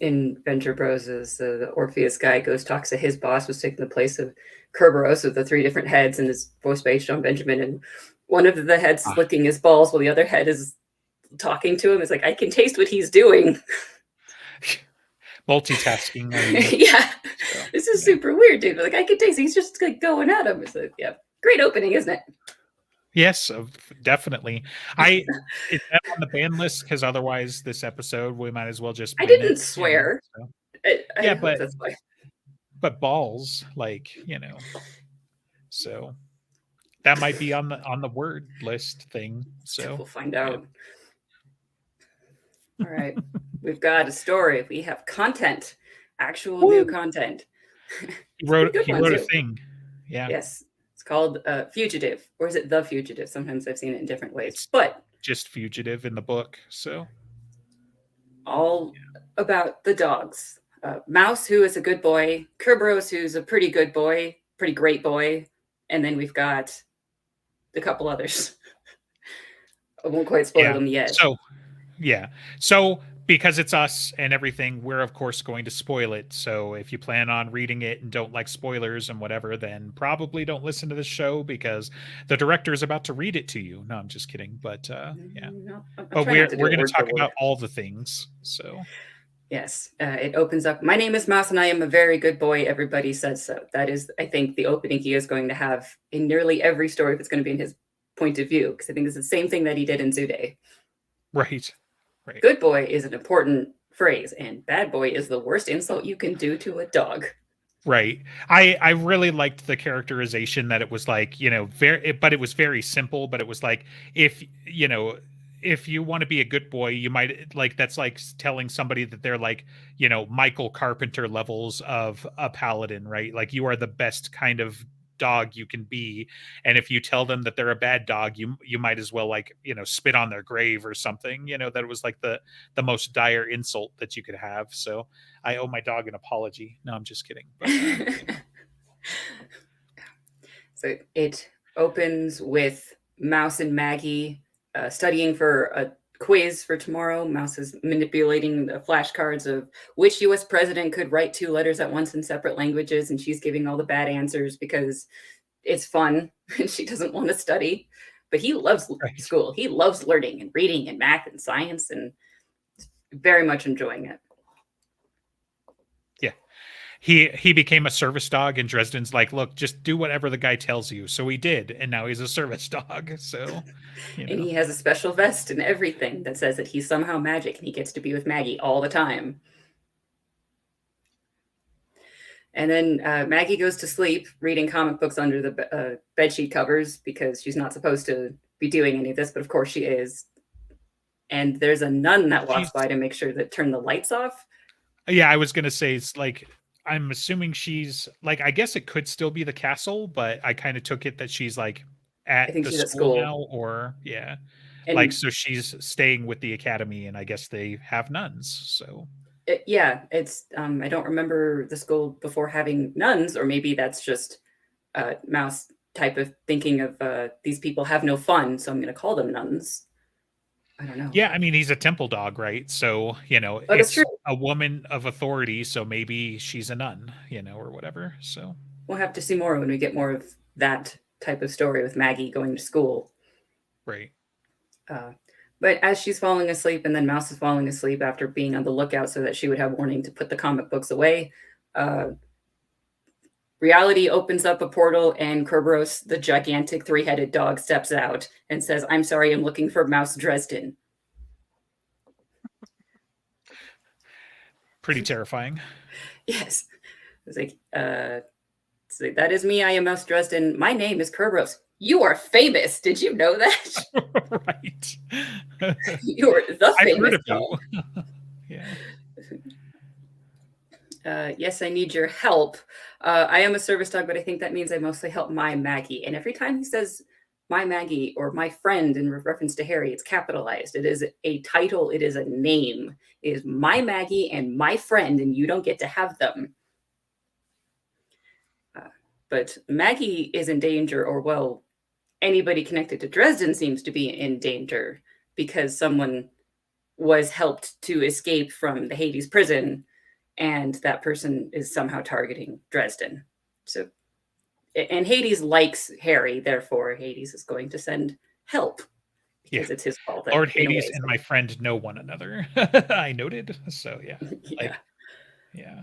In Venture Bros, the Orpheus guy goes talks to his boss, who's taking the place of Kerberos with the three different heads, and is voiced by John Benjamin. And one of the heads is Ah, licking his balls, while the other head is talking to him. It's like, I can taste what he's doing. multitasking, I mean. Yeah, So, this is yeah. super weird, dude. Like, I can taste he's just like going at him. It's like, yeah, great opening, isn't it? Yes, definitely. I is that on the ban list? Because otherwise, this episode we might as well just I bin didn't it. swear. So I yeah, hope that's why. but balls, like so that might be on the word list thing. So We'll find yeah, out. All right. We've got a story. We have content, actual new woo! content. It's a pretty good He one, wrote a too. thing. Yeah, Yes. It's called Fugitive, or is it The Fugitive? Sometimes I've seen it in different ways, it's but just fugitive in the book. So all about the dogs. Mouse, who is a good boy, Kerberos, who's a pretty good boy, pretty great boy, and then we've got a couple others. I won't quite spoil yeah, them yet. so yeah, so because it's us and everything, we're of course going to spoil it. So if you plan on reading it and don't like spoilers and whatever, then probably don't listen to this show because the director is about to read it to you. No, I'm just kidding. But yeah, No, I'll but try not to do we're it going to word for talk word. about all the things. So Yes, it opens up. My name is Mouse, and I am a very good boy. Everybody says so. That is, I think, the opening he is going to have in nearly every story if it's going to be in his point of view, because I think it's the same thing that he did in Zude. right, right. Good boy is an important phrase, and bad boy is the worst insult you can do to a dog. Right. I really liked the characterization that it was like, very but it was very simple, but it was like if, if you want to be a good boy, you might like that's like telling somebody that they're like, Michael Carpenter levels of a paladin, right? Like you are the best kind of dog you can be, and if you tell them that they're a bad dog, you might as well like, spit on their grave or something, that it was like the most dire insult that you could have. So I owe my dog an apology. No, I'm just kidding. But So it opens with Mouse and Maggie studying for a quiz for tomorrow. Mouse is manipulating the flashcards of which US president could write two letters at once in separate languages, and she's giving all the bad answers because it's fun and she doesn't want to study. But he loves right. school. He loves learning and reading and math and science and very much enjoying it. Yeah. He became a service dog and Dresden's like, look, just do whatever the guy tells you. So he did, and now he's a service dog. So, And he has a special vest and everything that says that he's somehow magic and he gets to be with Maggie all the time. And then Maggie goes to sleep reading comic books under the bedsheet covers because she's not supposed to be doing any of this, but of course she is. And there's a nun that walks she's by to make sure that turn the lights off. yeah, I was gonna say it's like I'm assuming she's like I guess it could still be the castle, but I kind of took it that she's like I at think the she's at school school. now, or yeah. Like And so she's staying with the academy and I guess they have nuns. So yeah, it's I don't remember the school before having nuns, or maybe that's just Mouse type of thinking of these people have no fun, so I'm going to call them nuns. I don't know. yeah, I mean, he's a temple dog, right? So, Oh, that's true. it's a woman of authority, so maybe she's a nun, or whatever. So, We'll have to see more when we get more of that type of story with Maggie going to school. right. Uh, but as she's falling asleep, and then Mouse is falling asleep after being on the lookout so that she would have warning to put the comic books away, reality opens up a portal, and Kerberos, the gigantic three-headed dog, steps out and says, "I'm sorry, I'm looking for Mouse Dresden." Pretty terrifying. Yes. It's like, that is me. I am Mouse Dresden. My name is Kerberos. You are famous. Did you know that? Right. You are the I've heard famous of dog. you. Yeah. Yes, I need your help. I am a service dog, but I think that means I mostly help my Maggie. And every time he says my Maggie or my friend in reference to Harry, it's capitalized. It is a title, it is a name. It is my Maggie and my friend, and you don't get to have them. But Maggie is in danger, or well, anybody connected to Dresden seems to be in danger because someone was helped to escape from the Hades prison, and that person is somehow targeting Dresden. So, and Hades likes Harry, therefore Hades is going to send help Yeah. because it's his fault that Lord in a way. Hades and my friend know one another. I noted. So yeah. Yeah. Like yeah.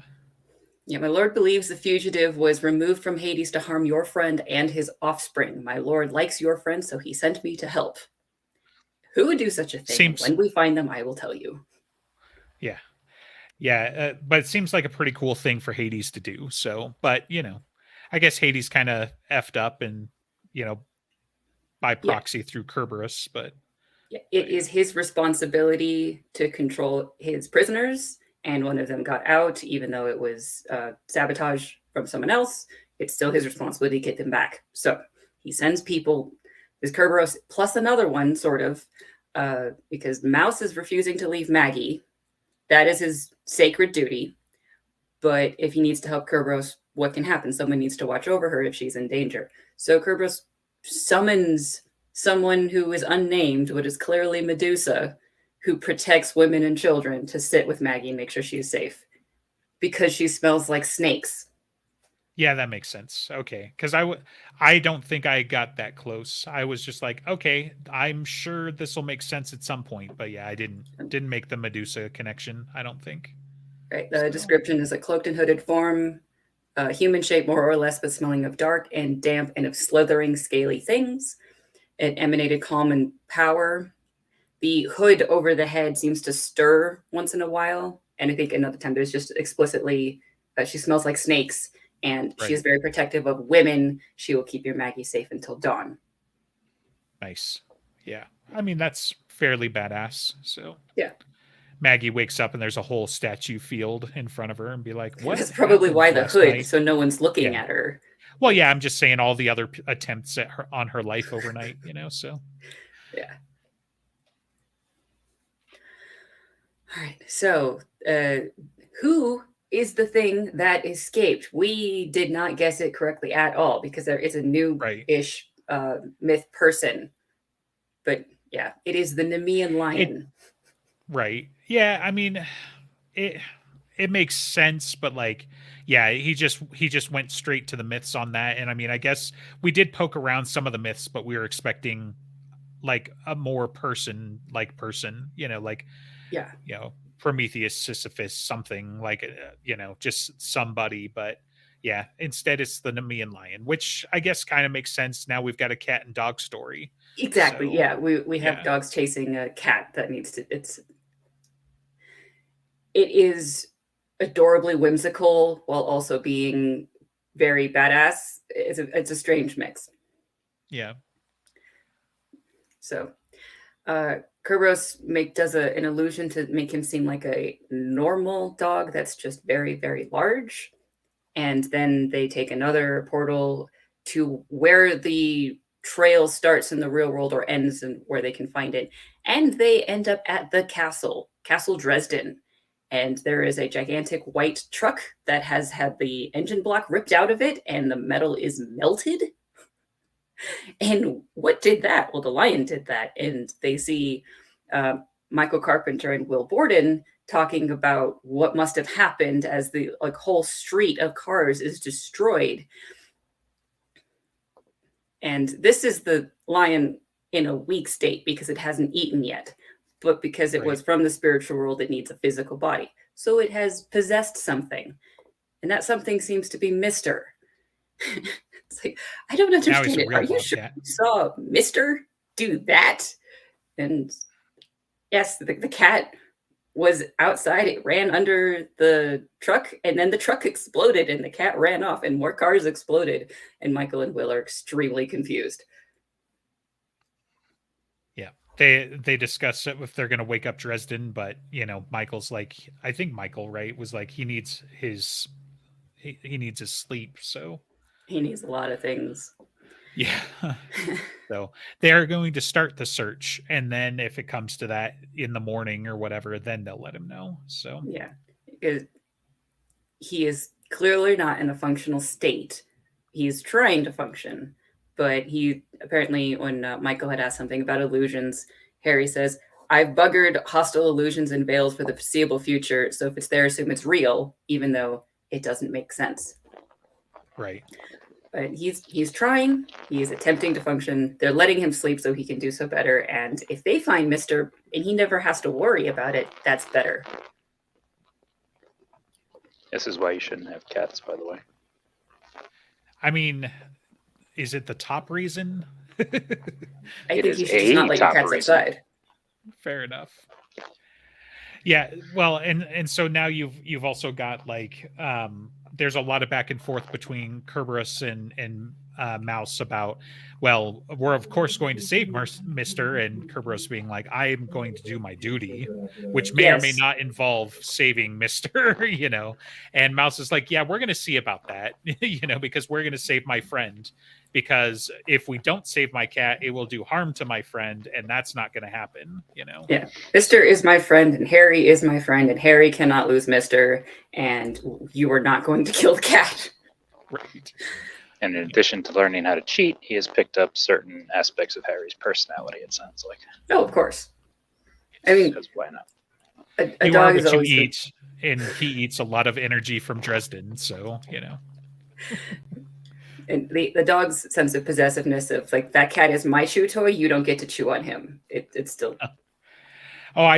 Yeah, my lord believes the fugitive was removed from Hades to harm your friend and his offspring. My lord likes your friend, so he sent me to help. Who would do such a thing? And Seems when we find them, I will tell you. yeah. Yeah, but it seems like a pretty cool thing for Hades to do. So, but I guess Hades kind of effed up and you know by Yeah, proxy through Kerberos, yeah. but It yeah, is his responsibility to control his prisoners, and one of them got out, even though it was sabotage from someone else. It's still his responsibility to get them back. So he sends people. There's Kerberos plus another one, sort of, because Mouse is refusing to leave Maggie. That is his sacred duty. But if he needs to help Kerberos, what can happen? Someone needs to watch over her if she's in danger. So Kerberos summons someone who is unnamed, but is clearly Medusa, who protects women and children to sit with Maggie and make sure she's safe because she smells like snakes. yeah, that makes sense. Okay, because I don't think I got that close. I was just like, okay, I'm sure this will make sense at some point, but yeah, I didn't make the Medusa connection. I don't think Right. The so. description is a cloaked and hooded form, human shape more or less, but smelling of dark and damp and of slithering, scaly things. It emanated calm and power. The hood over the head seems to stir once in a while. And I think another time there's just explicitly she smells like snakes and she Right. is very protective of women. She will keep your Maggie safe until dawn. Nice. Yeah. I mean, that's fairly badass. So Yeah. Maggie wakes up and there's a whole statue field in front of her and be like, "What That's probably happened why the last hood, night?" so no one's looking Yeah. at her. Well, yeah, I'm just saying all the other attempts at her on her life overnight, so Yeah. All right. So, who is the thing that escaped? We did not guess it correctly at all because there is a new right. ish myth person. But yeah, it is the Nemean It lion. right. Yeah, I mean, it it makes sense, but like yeah, he just went straight to the myths on that and I mean, I guess we did poke around some of the myths, but we were expecting like a more person, like Yeah. Prometheus, Sisyphus, something like, just somebody. But yeah, instead it's the Nemean lion, which I guess kind of makes sense. Now we've got a cat and dog story. Exactly. So Yeah, we have yeah, dogs chasing a cat that needs to. It is adorably whimsical while also being very badass. It's a strange mix. yeah, So, Kerberos does an illusion to make him seem like a normal dog that's just very very large, and then they take another portal to where the trail starts in the real world or ends and where they can find it. And they end up at the Castle Dresden. And there is a gigantic white truck that has had the engine block ripped out of it and the metal is melted. And what did that? Well, the lion did that. And they see uh, Michael Carpenter and Will Borden talking about what must have happened as the like whole street of cars is destroyed. And this is the lion in a weak state because it hasn't eaten yet, but because it right. was from the spiritual world, it needs a physical body. So it has possessed something, and that something seems to be Mister. It's like, I don't Now he's understand a it. Are real you sure bobcat. you saw Mister do that? And yes, the cat was outside. It ran under the truck, and then the truck exploded, and the cat ran off, and more cars exploded. And Michael and Will are extremely confused. Yeah. They discuss it if they're gonna wake up Dresden, but Michael's like, I think Michael, right, was like he needs his sleep. So He needs a lot of things. yeah. So they're going to start the search, and then if it comes to that in the morning or whatever, then they'll let him know. So Yeah. He is clearly not in a functional state. He's trying to function, but he apparently, when Michael had asked something about illusions, Harry says, I've buggered hostile illusions and veils for the foreseeable future, so if it's there, assume it's real, even though it doesn't make sense. Right. But he's trying. He is attempting to function. They're letting him sleep so he can do so better. And if they find Mister and he never has to worry about it, that's better. This is why you shouldn't have cats, by the way. I mean, is it the top reason? I It think is you should just not a let your top cats reason. outside. Fair enough. Yeah, well, and so now you've also got like there's a lot of back and forth between Cerberus and Mouse about, well, we're of course going to save Mister, and Cerberus being like, I am going to do my duty, which may or may Yes. not involve saving Mister, you know. And Mouse is like, yeah, we're going to see about that, you know, because we're going to save my friend. Because if we don't save my cat, it will do harm to my friend, and that's not going to happen, you know. Yeah. Mister is my friend, and Harry is my friend, and Harry cannot lose Mister, and you are not going to kill the cat. Right. And in addition to learning how to cheat, he has picked up certain aspects of Harry's personality, it sounds like. Oh, of course. I mean, Because why not? a You dog are is what you always good. eat, and he eats a lot of energy from Dresden, so, you know. And the dog's sense of possessiveness of like, that cat is my chew toy, you don't get to chew on him. It's still Oh, I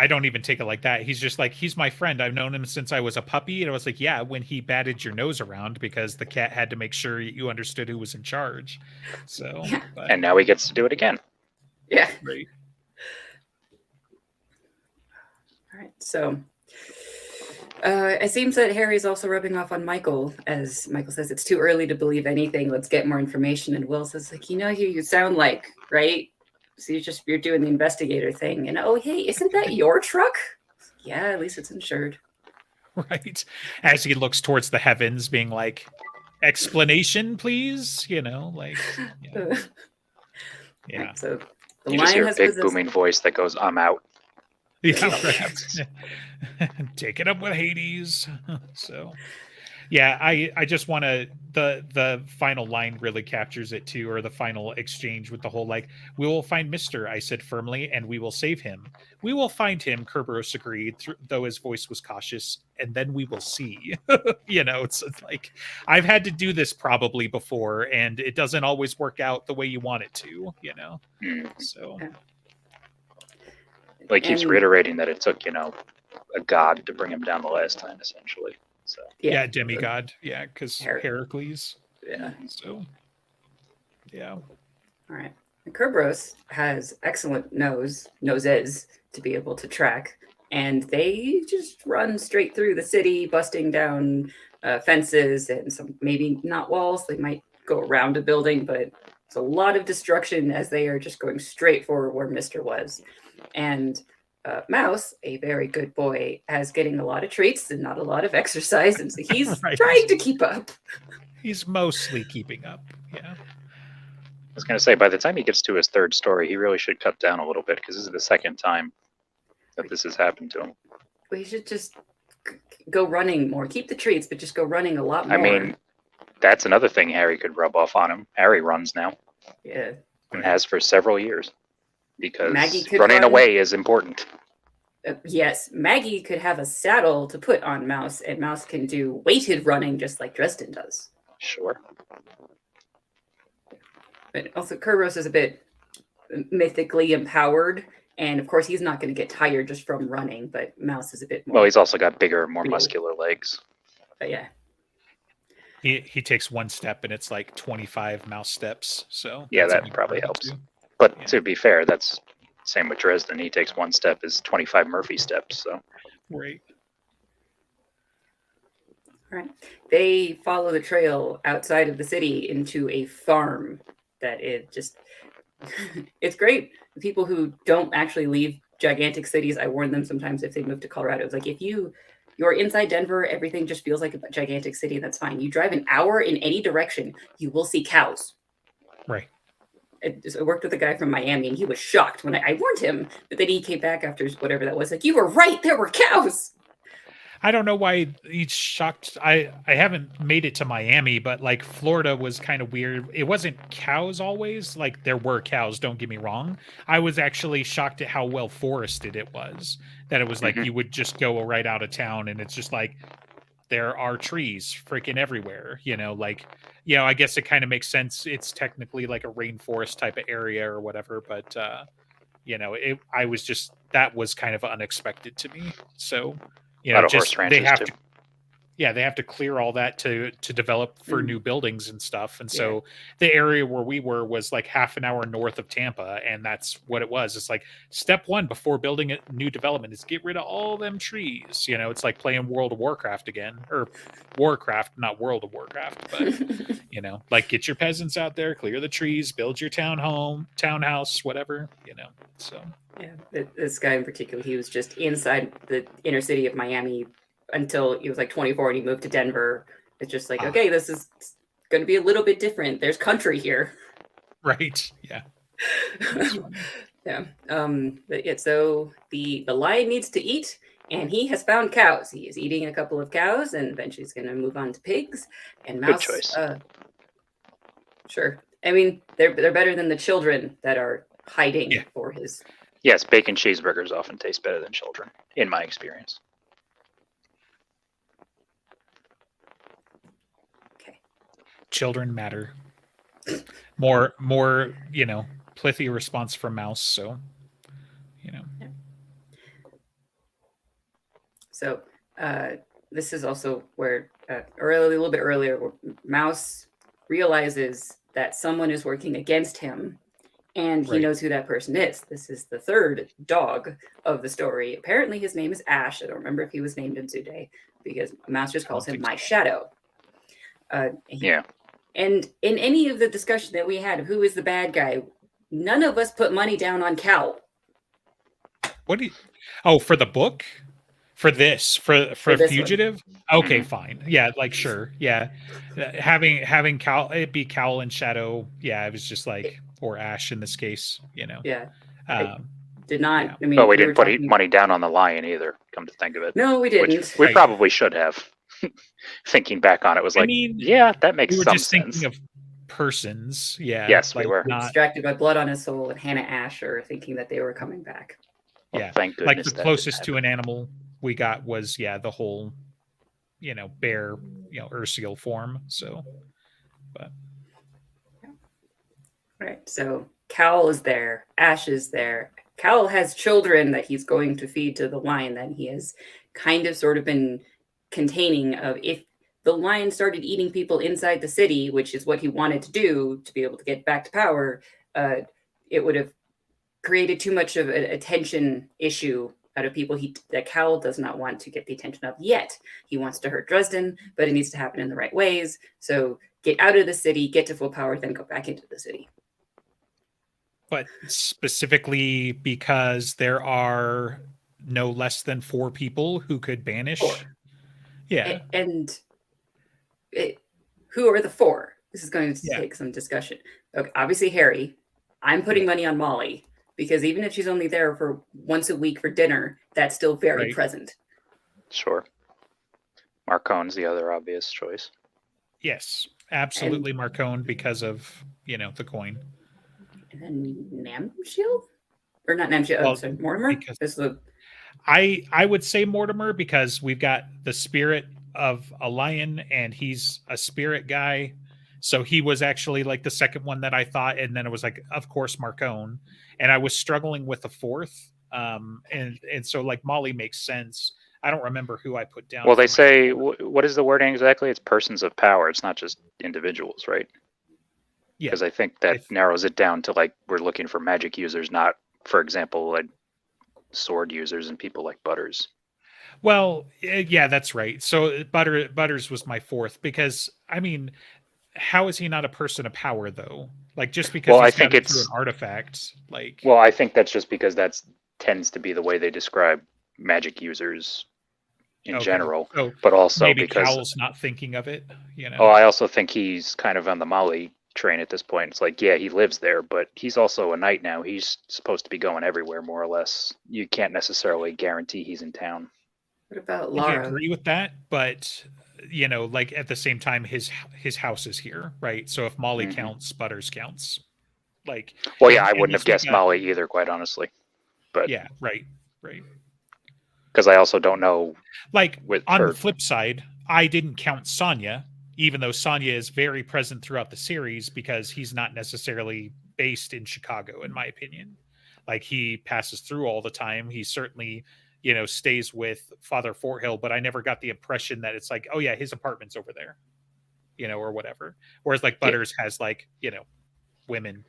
don't even take it like that. He's just like, he's my friend. I've known him since I was a puppy. And I was like, yeah, when he batted your nose around because the cat had to make sure you understood who was in charge. So, Yeah. but, And now he gets to do it again. yeah. right. All right. So it seems that Harry's also rubbing off on Michael, as Michael says, it's too early to believe anything. Let's get more information. And Will says, like, you know who you sound like, right? So you're doing the investigator thing. And oh, hey, isn't that your truck? Yeah, at least it's insured. Right. As he looks towards the heavens, being like, explanation, please. You know, like, yeah. Yeah. Right, so the You just lion hear a has big possessed. booming voice that goes, I'm out. Yeah, Oh, right. Take it up with Hades. So, yeah, I just want to the final line really captures it too, or the final exchange with the whole like, we will find Mister, I said firmly, and we will save him. We will find him. Cerberus agreed, though his voice was cautious, and then we will see. You know, it's like I've had to do this probably before, and it doesn't always work out the way you want it to. You know, so. Yeah. Like, keeps And- reiterating that it took, you know, a god to bring him down the last time, essentially. So Yeah, demigod. Yeah, because Her- Heracles. Yeah. So, yeah. All right. And Cerberus has excellent noses to be able to track, and they just run straight through the city, busting down fences and some maybe not walls. They might go around a building, but it's a lot of destruction as they are just going straight for where Mister was. And Mouse, a very good boy, has getting a lot of treats and not a lot of exercise, and so he's Right. trying to keep up. He's mostly keeping up. Yeah. I was going to say, by the time he gets to his third story, he really should cut down a little bit, because this is the second time that this has happened to him. We should just go running more. Keep the treats, but just go running a lot more. I mean, that's another thing Harry could rub off on him. Harry runs now, yeah. and has for several years, because Maggie could running run. away is important. Yes, Maggie could have a saddle to put on Mouse, and Mouse can do weighted running just like Dresden does. Sure. But also, Cerberus is a bit mythically empowered, and of course, he's not going to get tired just from running. But Mouse is a bit more. Well, he's also got bigger, more muscular legs. But yeah, He takes one step and it's like 25 mouse steps. So Yeah, that's a that big probably part of it, helps. too. But Yeah. to be fair, that's same with Dresden. He takes one step is 25 Murphy steps. So Right. right. They follow the trail outside of the city into a farm that it just. It's great. The people who don't actually leave gigantic cities, I warn them sometimes if they move to Colorado. It's like if you're inside Denver, everything just feels like a gigantic city. That's fine. You drive an hour in any direction, you will see cows. Right. I worked with a guy from Miami, and he was shocked when I warned him, but then he came back after whatever that was. Like, you were right, there were cows. I don't know why he's shocked. I haven't made it to Miami, but like Florida was kind of weird. It wasn't cows always. Like there were cows, don't get me wrong. I was actually shocked at how well forested it was. That it was like Mhm. you would just go right out of town and it's just like there are trees freaking everywhere, like I guess it kind of makes sense. It's technically like a rainforest type of area or whatever, but I was just that was kind of unexpected to me. So, A lot of horse just they ranches have too. to they have to clear all that to develop for Mm. new buildings and stuff. And Yeah. so the area where we were was like half an hour north of Tampa, and that's what it was. It's like step one before building a new development is get rid of all them trees. It's like playing World of Warcraft again, or Warcraft, not World of Warcraft, but like get your peasants out there, clear the trees, build your townhouse, whatever. So Yeah, this guy in particular, he was just inside the inner city of Miami until he was like 24 and he moved to Denver. It's just like, okay, this is going to be a little bit different. There's country here. right, yeah. Yeah. But yeah, so the lion needs to eat, and he has found cows. He is eating a couple of cows, and eventually he's going to move on to pigs. And Good Mouse, choice. Sure. I mean, they're better than the children that are hiding Yeah. for his. Yes, bacon cheeseburgers often taste better than children, in my experience. Okay. Children matter. More, plithy response from Mouse. So, So this is also where, or a little bit earlier, where Mouse realizes that someone is working against him, and he Right. knows who that person is. This is the third dog of the story. Apparently, his name is Ash. I don't remember if he was named in Zude, because Mouse just calls him think My Shadow. Yeah. And in any of the discussion that we had of who is the bad guy, none of us put money down on Cal. What do you? Oh, for the book? For this? For this Fugitive? Okay, Mhm. fine. Yeah, like sure. Yeah. Having Cal it be Cowl and Shadow, yeah, it was just like or Ash in this case, Yeah. Um Did not. yeah. I mean, But we were didn't put talking. money down on the lion either, come to think of it. No, we didn't. Which we Right. probably should have. Thinking back on it was I like, mean, yeah, that makes we were some just sense. thinking of persons. Yeah. Yes, we like were. not Distracted by blood on his soul and Hannah Asher thinking that they were coming back. Well, yeah. thank Like goodness the that closest to didn't an animal we got was the whole bear, Ursial form. So but Right. So Cal is there. Ash is there. Cal has children that he's going to feed to the lion that he has kind of sort of been containing of if the lion started eating people inside the city, which is what he wanted to do to be able to get back to power, it would have created too much of an attention issue out of people that Cal does not want to get the attention of yet. He wants to hurt Dresden, but it needs to happen in the right ways. So get out of the city, get to full power, then go back into the city. but specifically because there are no less than 4 people who could banish. 4. Yeah. And who are the 4? This is going to Yeah. take some discussion. Okay, obviously Harry. I'm putting money on Molly because even if she's only there for once a week for dinner, that's still very Right. present. Sure. Marcone's the other obvious choice. Yes, absolutely Marcone because of, the coin. And then Namshield? Or not Namshield, Well, sorry, Mortimer? because- Is the I would say Mortimer because we've got the spirit of a lion and he's a spirit guy. So he was actually like the second one that I thought, and then it was like, of course, Marcone. And I was struggling with the fourth. And so like Molly makes sense. I don't remember who I put down. Well, for they my say, fourth. what is the wording exactly? It's persons of power. It's not just individuals, right? Yeah. Because I think that narrows it down to like we're looking for magic users, not, for example, like sword users and people like Butters. Well, yeah, that's right. So Butters was my fourth because I mean, how is he not a person of power though? Like just because Well, I he's think got it through it's- an artifact, like Well, I think that's just because that tends to be the way they describe magic users in okay. general, So but also maybe because Cowl's not thinking of it, Oh, I also think he's kind of on the Molly train at this point. It's like, yeah, he lives there, but he's also a knight now. He's supposed to be going everywhere, more or less. You can't necessarily guarantee he's in town. What about I Lara? agree with that, but you know, like at the same time, his house is here, right? So if Molly counts, Butters counts. Like, Well, yeah, I wouldn't unless have we guessed got, Molly either, quite honestly. But yeah, right, right. because I also don't know Like with on the her. flip side, I didn't count Sonya, even though Sonya is very present throughout the series because he's not necessarily based in Chicago, in my opinion. Like he passes through all the time. He certainly, you know, stays with Father Forthill, but I never got the impression that it's like, oh yeah, his apartment's over there, you know, or whatever. Whereas like Yeah. Butters has like, you know, women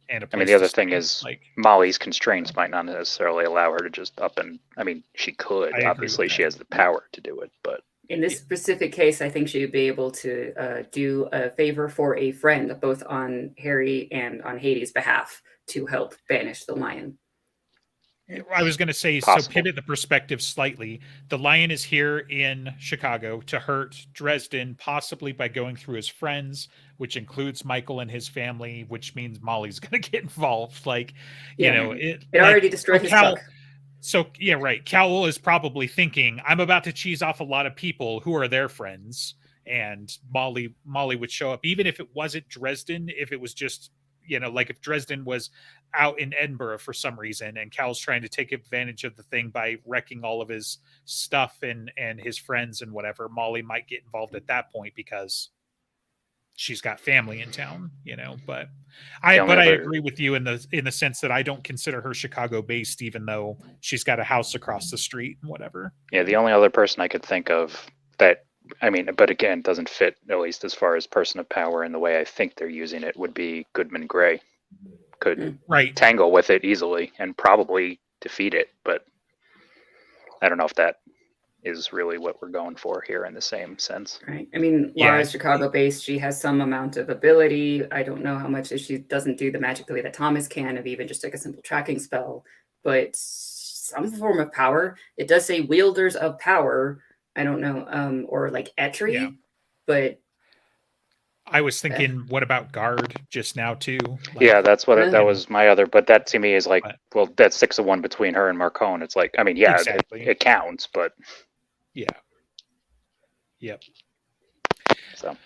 and a I mean, place the to other thing stay. is Like, Molly's constraints might not necessarily allow her to just up and. I mean, she could. I agree with Obviously, she that. has the power to do it, but In this specific case, I think she would be able to do a favor for a friend, both on Harry and on Hades' behalf, to help banish the lion. I was going to say, so possible. pivot the perspective slightly. The lion is here in Chicago to hurt Dresden, possibly by going through his friends, which includes Michael and his family, which means Molly's going to get involved. Like, you Yeah. know, It like, already destroyed his truck. So yeah, right. Cowell is probably thinking, I'm about to cheese off a lot of people who are their friends, and Molly would show up, even if it wasn't Dresden, if it was just, you know, like if Dresden was out in Edinburgh for some reason, and Cal's trying to take advantage of the thing by wrecking all of his stuff and his friends and whatever, Molly might get involved at that point because she's got family in town, you know. But I agree with you in the sense that I don't consider her Chicago based, even though she's got a house across the street and whatever. Yeah, the only other person I could think of that, I mean, but again, doesn't fit, at least as far as person of power and the way I think they're using it, would be Goodman Gray. Could tangle with it easily and probably defeat it, but I don't know if that is really what we're going for here in the same sense. Right. I mean, Lara's Chicago-based. She has some amount of ability. I don't know how much she doesn't do the magic the way that Thomas can, of even just like a simple tracking spell, but some form of power. It does say wielders of power. I don't know, or like Etri, but I was thinking, what about guard just now too? Like, yeah, that's what that was my other. But that to me is like, well, that's 6-1 between her and Marcone. It's like, I mean, yeah, exactly. it counts, but yeah, yep. So,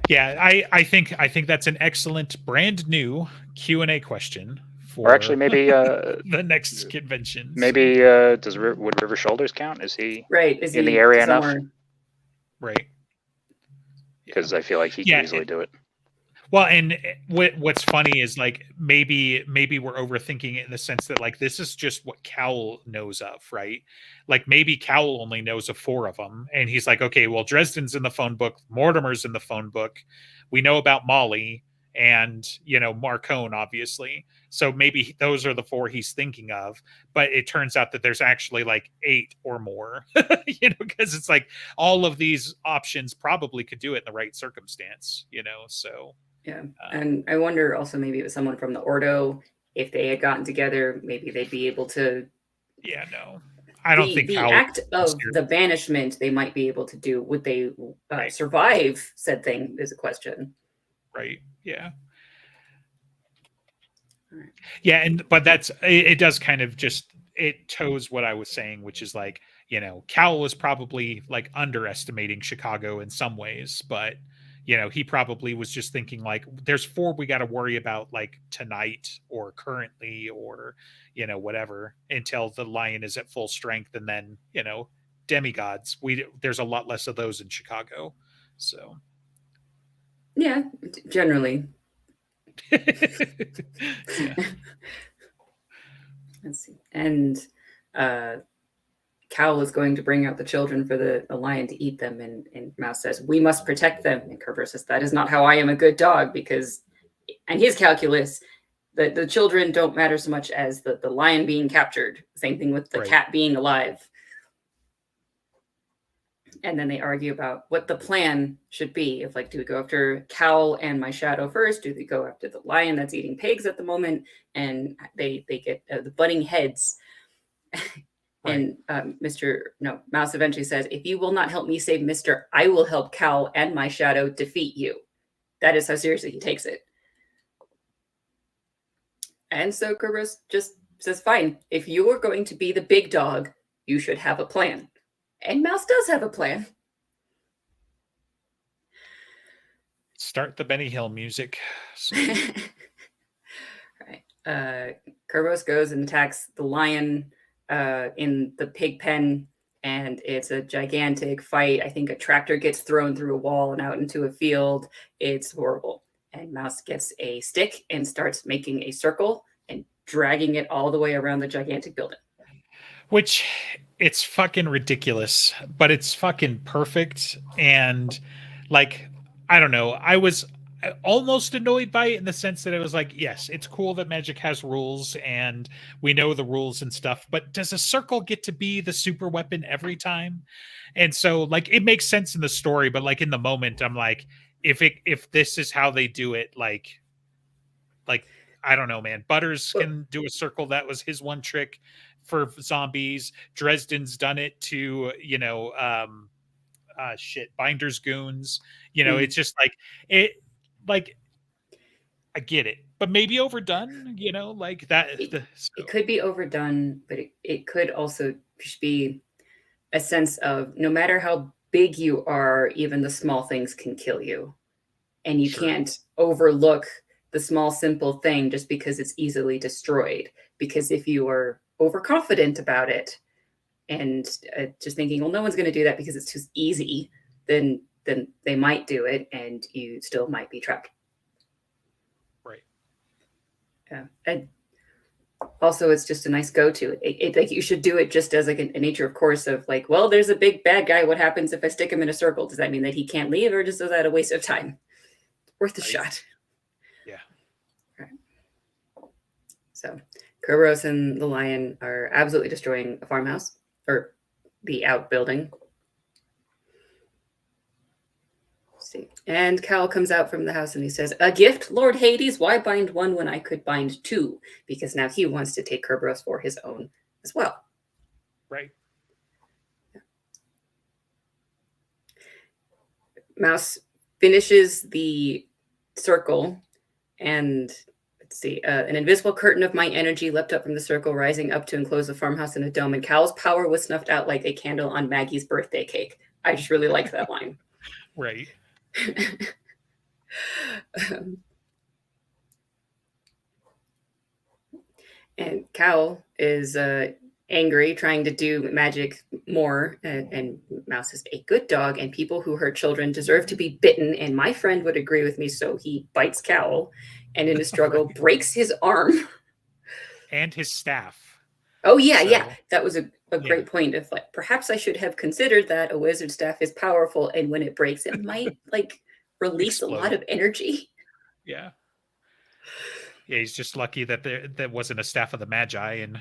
yeah, I think that's an excellent brand new Q&A question for. Or actually, maybe the next convention. Maybe would River Shoulders count? Is he right? Is in he the area somewhere? enough? Right. Because I feel like he can easily do it. Well, and what's funny is like maybe we're overthinking it in the sense that like this is just what Cowell knows of, right? Like maybe Cowell only knows of 4 of them, and he's like, okay, well, Dresden's in the phone book, Mortimer's in the phone book, we know about Molly, and you know Marcone, obviously. So maybe those are the 4 he's thinking of, but it turns out that there's actually like 8 or more, you know, because it's like all of these options probably could do it in the right circumstance, you know, so. Yeah, and I wonder also maybe it was someone from the Ordo. If they had gotten together, maybe they'd be able to. Yeah, no, I don't think the act of the banishment they might be able to do. Would they survive said thing? Is a question. Right. Yeah. Right. Yeah, and but that's it. Does kind of just it toes what I was saying, which is like, you know, Cowell was probably like underestimating Chicago in some ways, but. You know, he probably was just thinking like, there's 4 we got to worry about like tonight or currently or, you know, whatever until the lion is at full strength. And then, you know, demigods, there's a lot less of those in Chicago. So. Yeah, generally. Yeah. Let's see. And Cowell is going to bring out the children for the lion to eat them, and Mouse says, we must protect them. And Cerberos says, that is not how I am a good dog, because and his calculus, the children don't matter so much as the lion being captured. Same thing with the cat being alive. And then they argue about what the plan should be. If like, do we go after Cowell and my shadow first? Do they go after the lion that's eating pigs at the moment? And they get the butting heads. And Mouse eventually says, if you will not help me save Mister, I will help Cowell and my shadow defeat you. That is how seriously he takes it. And so Cerberos just says, fine, if you are going to be the big dog, You should have a plan. And Mouse does have a plan. Start the Benny Hill music. So. Right. Cerberos goes and attacks the lion in the pig pen, and it's a gigantic fight. I think a tractor gets thrown through a wall and out into a field. It's horrible. And Mouse gets a stick and starts making a circle and dragging it all the way around the gigantic building. Which, it's fucking ridiculous, but it's fucking perfect. And like, I don't know, I was almost annoyed by it in the sense that it was like, yes, it's cool that Magic has rules and we know the rules and stuff, but does a circle get to be the super weapon every time? And so like it makes sense in the story, but like in the moment I'm like, if this is how they do it, like I don't know, man. Butters can do a circle. That was his one trick for zombies. Dresden's done it to, Binder's goons. It's just like it, like I get it, but maybe overdone. Like that. It could be overdone, but it could also just be a sense of no matter how big you are, even the small things can kill you, and you can't overlook the small simple thing just because it's easily destroyed. Because if you are overconfident about it and just thinking, well, no one's going to do that because it's just easy, then they might do it and you still might be trapped. Right. Yeah. And also it's just a nice go-to. It like you should do it just as like a nature of course of like, well, there's a big bad guy. What happens if I stick him in a circle? Does that mean that he can't leave, or just is that a waste of time? Worth a shot. Yeah. Right. So Cerberos and the lion are absolutely destroying a farmhouse, or the outbuilding. Let's see. And Cal comes out from the house and he says, "A gift, Lord Hades. Why bind one when I could bind two?" Because now he wants to take Cerberos for his own as well. Right. Mouse finishes the circle, and let's see, an invisible curtain of my energy leapt up from the circle, rising up to enclose the farmhouse in a dome, and Cal's power was snuffed out like a candle on Maggie's birthday cake. I just really like that line. Right. And Cal is angry, trying to do magic more. And Mouse is a good dog, and people who hurt children deserve to be bitten. And my friend would agree with me, so he bites Cal, and in a struggle breaks his arm and his staff. Oh yeah, yeah. That was a great point of like, perhaps I should have considered that a wizard staff is powerful, and when it breaks, it might like release a lot of energy. Yeah. Yeah, he's just lucky that that wasn't a staff of the Magi, and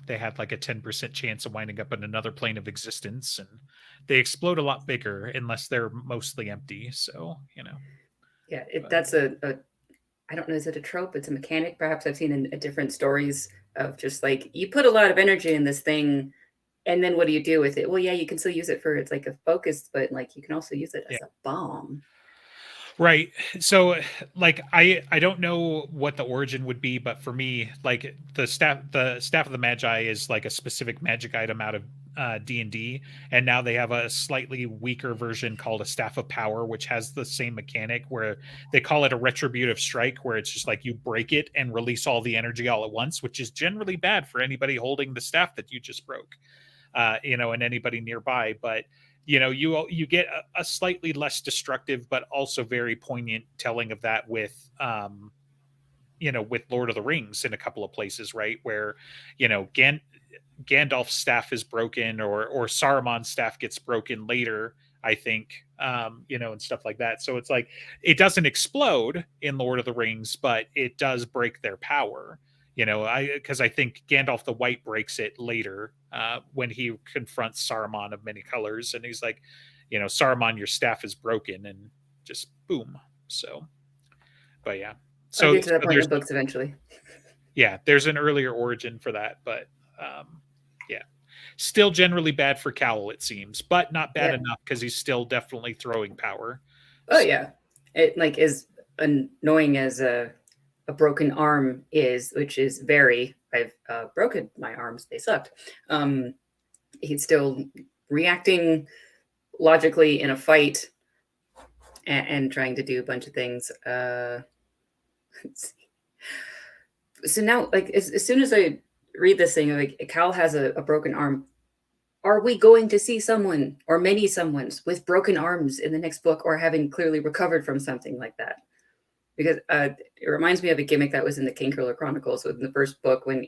they had like a 10% chance of winding up in another plane of existence, and they explode a lot bigger unless they're mostly empty. So Yeah, that's a I don't know, is it a trope? It's a mechanic. Perhaps I've seen in different stories of just like you put a lot of energy in this thing, and then what do you do with it? Well, yeah, you can still use it for it's like a focus, but like you can also use it as a bomb. Right. So like I don't know what the origin would be, but for me, like the staff of the Magi is like a specific magic item out of D&D, and now they have a slightly weaker version called a Staff of Power, which has the same mechanic where they call it a retributive strike, where it's just like you break it and release all the energy all at once, which is generally bad for anybody holding the staff that you just broke. And anybody nearby, but you get a slightly less destructive but also very poignant telling of that with with Lord of the Rings in a couple of places, right, where Gandalf's staff is broken, or Saruman's staff gets broken later, I think, and stuff like that. So it's like it doesn't explode in Lord of the Rings, but it does break their power. Because I think Gandalf the White breaks it later when he confronts Saruman of many colors, and he's like, Saruman, your staff is broken, and just boom. So, but yeah. So I'll get to that point in the books eventually. Yeah, there's an earlier origin for that, but still generally bad for Cowl, it seems, but not bad enough because he's still definitely throwing power. Oh yeah, it like is annoying as a broken arm is, which is very. I've broken my arms; they sucked. he's still reacting logically in a fight and trying to do a bunch of things. So now, like, as soon as I read this thing, like, Cal has a broken arm. Are we going to see someone or many someones with broken arms in the next book, or having clearly recovered from something like that? Because it reminds me of a gimmick that was in the Kingkiller Chronicles in the first book, when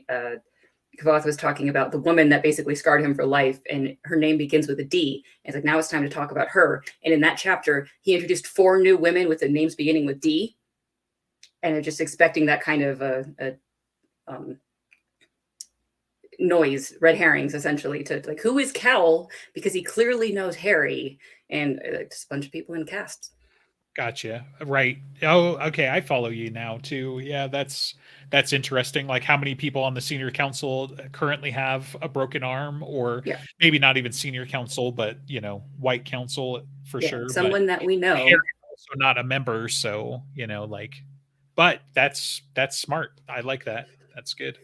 Kavoth was talking about the woman that basically scarred him for life, and her name begins with a D. And it's like, now it's time to talk about her. And in that chapter, he introduced 4 new women with the names beginning with D, and are just expecting that kind of noise, red herrings, essentially, to like, who is Cal? Because he clearly knows Harry, and just a bunch of people in casts. Gotcha. Right. Oh, okay. I follow you now too. Yeah, that's interesting. Like, how many people on the senior council currently have a broken arm, or maybe not even senior council, but white council for sure. Someone but that we know. Harry's also not a member, so like. But that's smart. I like that. That's good.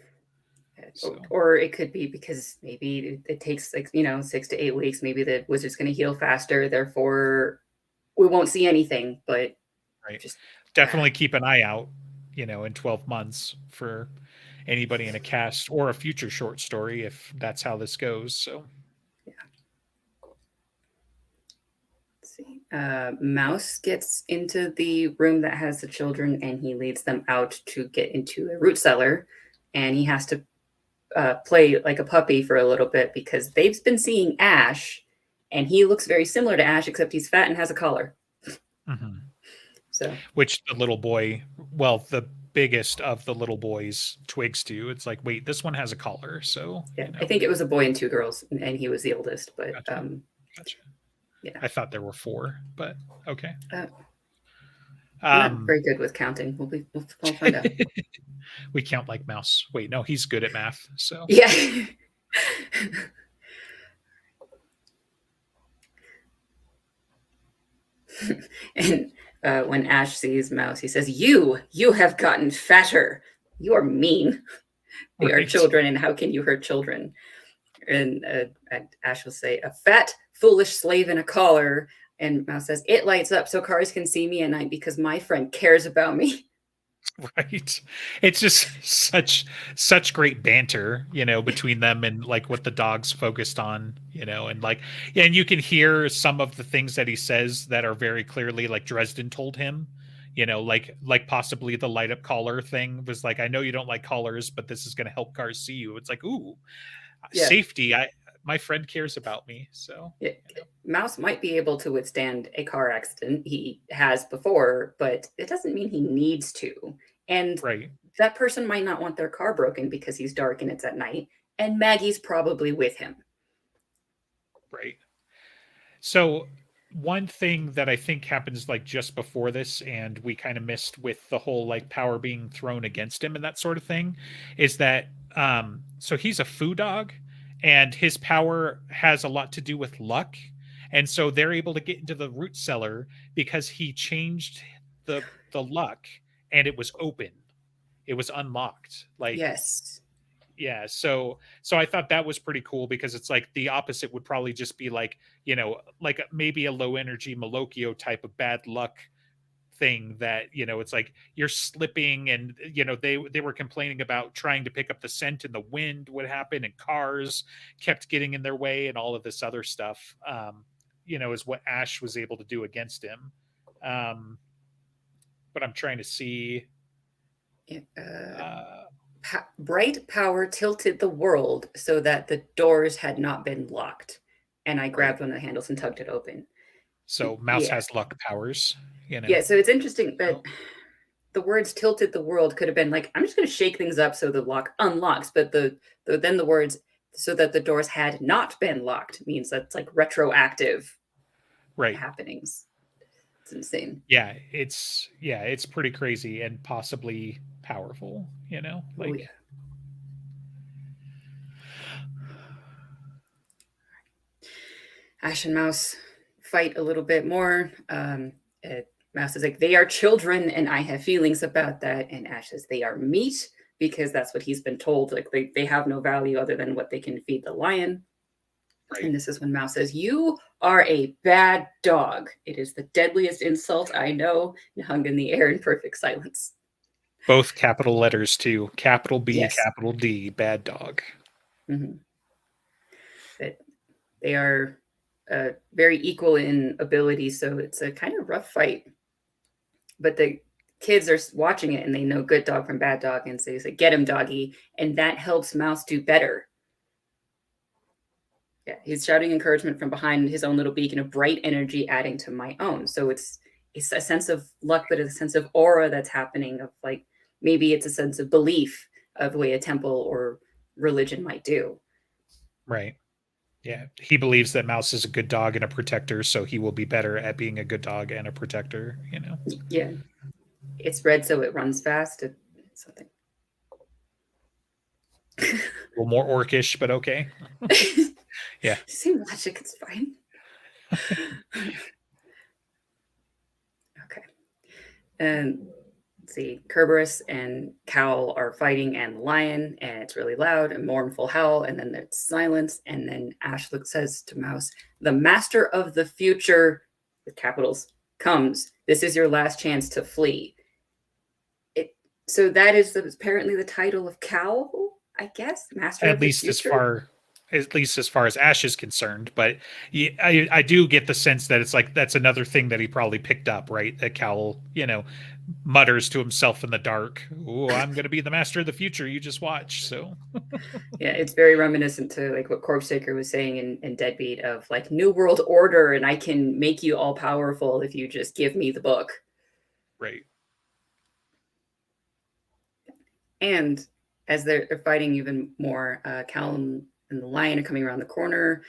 So. Or it could be because maybe it takes, like, 6 to 8 weeks. Maybe the wizard's going to heal faster, therefore we won't see anything. But just definitely keep an eye out, in 12 months for anybody in a cast or a future short story, if that's how this goes. So let's see. Mouse gets into the room that has the children, and he leads them out to get into a root cellar, and he has to play like a puppy for a little bit, because they've been seeing Ash, and he looks very similar to Ash, except he's fat and has a collar. Mm-hmm. So, which the little boy, well, the biggest of the little boys twigs to. It's like, wait, this one has a collar. So yeah, I think it was a boy and 2 girls, and he was the oldest. But gotcha. Yeah, I thought there were 4, but okay. I'm not very good with counting. We'll find out. We count like Mouse. Wait, no, he's good at math. So yeah. And when Ash sees Mouse, he says, "You have gotten fatter. You are mean. They are children, and how can you hurt children?" And Ash will say, "A fat, foolish slave in a collar." And Mouse says, "It lights up so cars can see me at night because my friend cares about me." Right. It's just such great banter, between them, and like what the dog's focused on, and like, and you can hear some of the things that he says that are very clearly like Dresden told him, like possibly the light up collar thing was like, I know you don't like collars, but this is going to help cars see you. It's like, ooh, safety. My friend cares about me. So Mouse might be able to withstand a car accident. He has before, but it doesn't mean he needs to. And that person might not want their car broken because he's dark and it's at night. And Maggie's probably with him. Right. So one thing that I think happens like just before this, and we kind of missed with the whole like power being thrown against him and that sort of thing, is that so he's a foo dog, and his power has a lot to do with luck. And so they're able to get into the root cellar because he changed the luck, and it was open. It was unlocked. Like, yes. Yeah. So I thought that was pretty cool, because it's like the opposite would probably just be like, like maybe a low energy Malocchio type of bad luck thing that, it's like you're slipping, and, they were complaining about trying to pick up the scent, and the wind would happen, and cars kept getting in their way, and all of this other stuff, is what Ash was able to do against him. But I'm trying to see. Bright power tilted the world so that the doors had not been locked. And I grabbed one of the handles and tugged it open. So Mouse has luck powers, Yeah, so it's interesting that the words tilted the world could have been like, I'm just going to shake things up so the lock unlocks. But then the words so that the doors had not been locked means that's like retroactive happenings. It's insane. Yeah, it's pretty crazy and possibly powerful, like Ash and Mouse fight a little bit more. Mouse is like, they are children and I have feelings about that. And Ash says they are meat, because that's what he's been told. Like they have no value other than what they can feed the lion. Right. And this is when Mouse says, "You are a bad dog. It is the deadliest insult I know," and hung in the air in perfect silence. Both capital letters too. Capital B, Yes. capital D, bad dog. Mm-hmm. But they are very equal in ability, so it's a kind of rough fight. But the kids are watching it and they know good dog from bad dog, and so they say, "Get him, doggy," and that helps Mouse do better. Yeah, he's shouting encouragement from behind his own little beacon of bright energy, adding to my own. So it's a sense of luck, but it's a sense of aura that's happening. Of like maybe it's a sense of belief of the way a temple or religion might do. Right. Yeah, he believes that Mouse is a good dog and a protector, so he will be better at being a good dog and a protector. Yeah, it's red, so it runs fast. It's something. A little more orcish, but okay. Yeah. Same logic, it's fine. Okay. And let's see, Cerberus and Cowl are fighting, and the lion, and it's really loud and mournful howl, and then there's silence, and then Ash says to Mouse, "The master of the future," with capitals, "comes. This is your last chance to flee." So that is apparently the title of Cowl, I guess, master At of the least future. as far as Ash is concerned, but I do get the sense that it's like that's another thing that he probably picked up, right? That Cowl, mutters to himself in the dark, "Oh, I'm going to be the master of the future. You just watch." So yeah, it's very reminiscent to like what Corpsetaker was saying in Deadbeat of like New World Order, and I can make you all powerful if you just give me the book. Right. And as they're fighting even more, Callum and the lion are coming around the corner.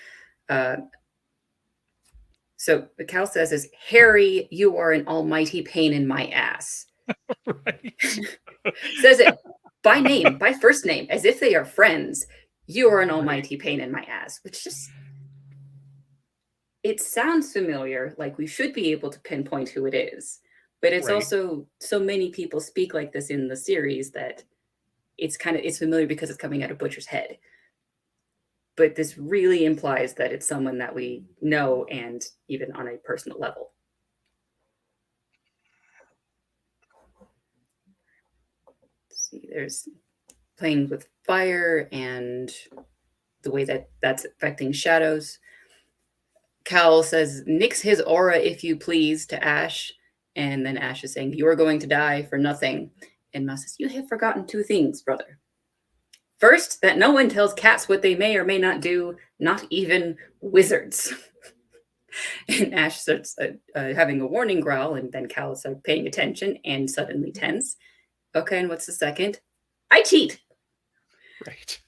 So the Cal says is, "Harry, you are an almighty pain in my ass." Right. Says it by name, by first name, as if they are friends. "You are an Right. almighty pain in my ass," which just, it sounds familiar, like we should be able to pinpoint who it is. But it's Right. also so many people speak like this in the series that it's familiar because it's coming out of Butcher's head. But this really implies that it's someone that we know, and even on a personal level. Let's see, there's playing with fire and the way that that's affecting shadows. Cal says, "Nix his aura, if you please," to Ash. And then Ash is saying, "You are going to die for nothing." And Mouse says, "You have forgotten two things, brother. First, that no one tells cats what they may or may not do, not even wizards." And Ash starts having a warning growl, and then Cal starts paying attention and suddenly tense. "Okay, and what's the second?" "I cheat." Right.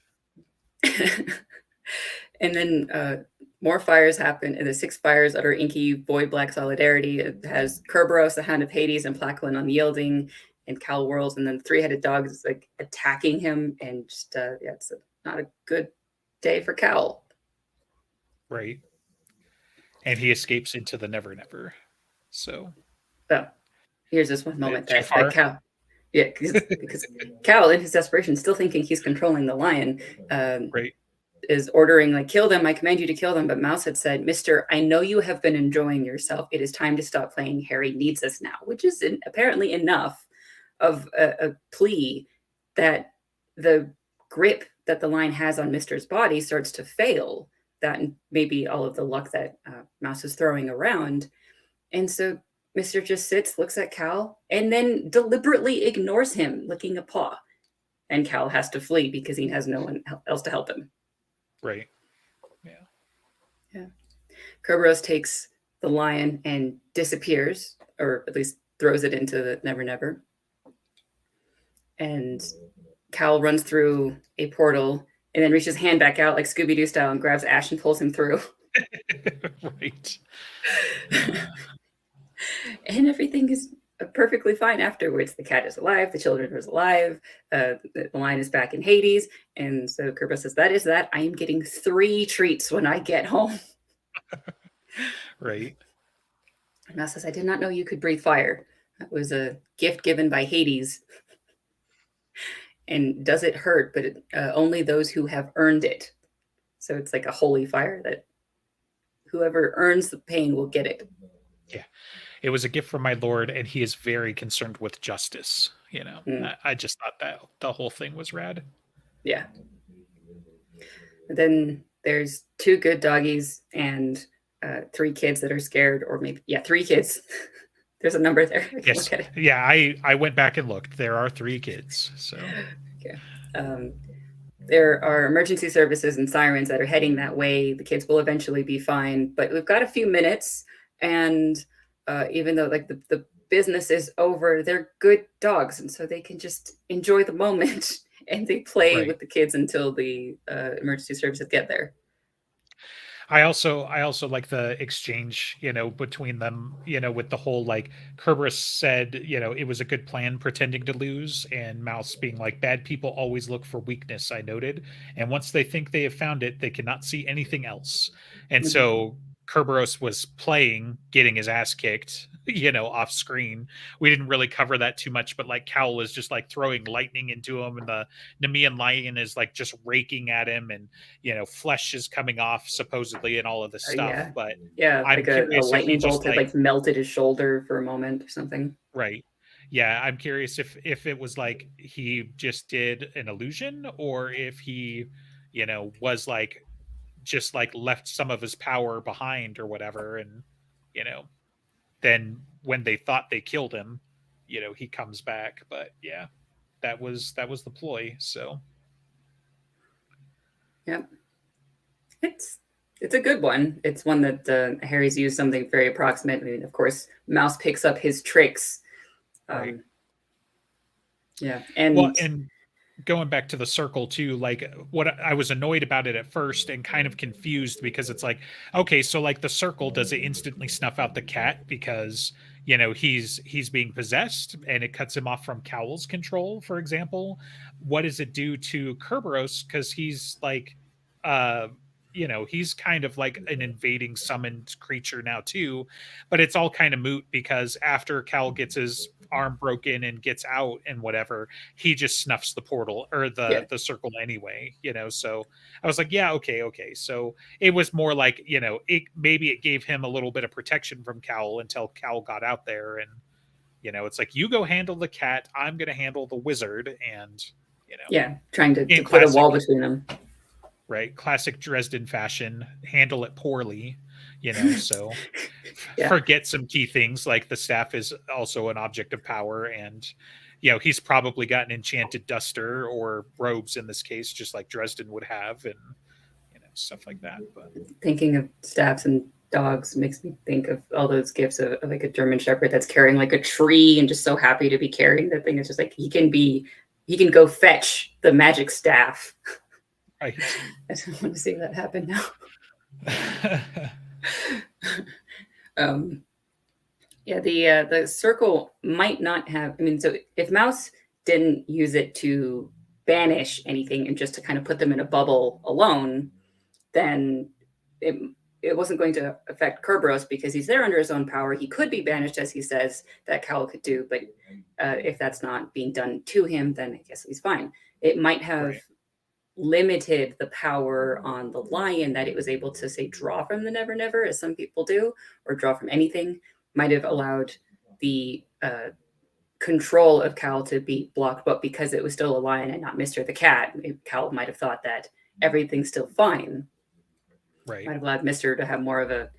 And then more fires happen, and the six fires utter inky void black solidarity. It has Kerberos, the Hound of Hades, and Plaquelin unyielding, and Cal whirls, and then the three-headed dog is like attacking him, and just yeah, it's not a good day for Cal. Right. And he escapes into the Never Never. So here's this one moment too that far. Cal, yeah, because Cal, in his desperation, still thinking he's controlling the lion, Right. is ordering, like, "Kill them, I command you to kill them." But Mouse had said, "Mister, I know you have been enjoying yourself. It is time to stop playing. Harry needs us now," which is apparently enough of a plea that the grip that the lion has on Mister's body starts to fail. That maybe all of the luck that Mouse is throwing around. And so Mister just sits, looks at Cal, and then deliberately ignores him, licking a paw. And Cal has to flee because he has no one else to help him. Right. Yeah. Kerberos takes the lion and disappears, or at least throws it into the Never Never. And Cal runs through a portal and then reaches hand back out like Scooby-Doo style and grabs Ash and pulls him through. Right. And everything is perfectly fine afterwards. The cat is alive, the children are alive, the lion is back in Hades. And so Kerberos says, "That is that. I am getting 3 treats when I get home." Right. And Mouse says, "I did not know you could breathe fire. That was a gift given by Hades. And does it hurt? But only those who have earned it." So it's like a holy fire that whoever earns the pain will get it. Yeah. It was a gift from my lord, and he is very concerned with justice. I just thought that the whole thing was rad. Yeah. Then there's 2 good doggies and 3 kids that are scared, or maybe 3 kids. There's a number there. I can Yes. look at it. Yeah, I went back and looked. There are 3 kids. So okay. There are emergency services and sirens that are heading that way. The kids will eventually be fine, but we've got a few minutes, and even though like the business is over, they're good dogs, and so they can just enjoy the moment and they play Right. with the kids until the emergency services get there. I also like the exchange, between them, with the whole like Kerberos said, it was a good plan pretending to lose, and Mouse being like, bad people always look for weakness, I noted. And once they think they have found it, they cannot see anything else. And so Kerberos was playing, getting his ass kicked, off screen. We didn't really cover that too much, but like Cowl is just like throwing lightning into him, and the Nemean lion is like just raking at him, and flesh is coming off supposedly and all of this stuff. Yeah. But Yeah, I'm like a curious if he lightning bolt just had like melted his shoulder for a moment or something. right. Yeah, I'm curious if it was like he just did an illusion, or if he, was like just like left some of his power behind or whatever, and you know, then when they thought they killed him, he comes back. But yeah, that was the ploy. So yeah, it's a good one. It's one that Harry's used something very approximate. I mean, of course, Mouse picks up his tricks. Right. Yeah, and going back to the circle too, like what I was annoyed about it at first and kind of confused, because it's like, okay, so like the circle, does it instantly snuff out the cat because he's being possessed and it cuts him off from Cowl's control, for example? What does it do to Kerberos, because he's like uh he's kind of like an invading summoned creature now too, but it's all kind of moot, because after Cal gets his arm broken and gets out and whatever, he just snuffs the portal or the circle anyway, so I was like, yeah, okay, so it was more like, maybe it gave him a little bit of protection from Cal until Cal got out there, and it's like, you go handle the cat, I'm gonna handle the wizard. And trying to in put a wall classic, between them. right, classic Dresden fashion, handle it poorly, so forget some key things, like the staff is also an object of power, and he's probably got an enchanted duster or robes in this case, just like Dresden would have, and stuff like that. But thinking of staffs and dogs makes me think of all those gifts of like a German Shepherd that's carrying like a tree and just so happy to be carrying the thing. It's just like he can go fetch the magic staff. Right. I don't want to see that happen now. The circle might not have. I mean, so if Mouse didn't use it to banish anything and just to kind of put them in a bubble alone, then it wasn't going to affect Kerberos because he's there under his own power. He could be banished, as he says, that Cal could do, but if that's not being done to him, then I guess he's fine. It might have limited the power on the lion, that it was able to, say, draw from the Never Never, as some people do, or draw from anything. Might have allowed the control of Cal to be blocked, but because it was still a lion and not Mr. the Cat, Cal might have thought that everything's still fine. Right. Might have allowed Mr. to have more of a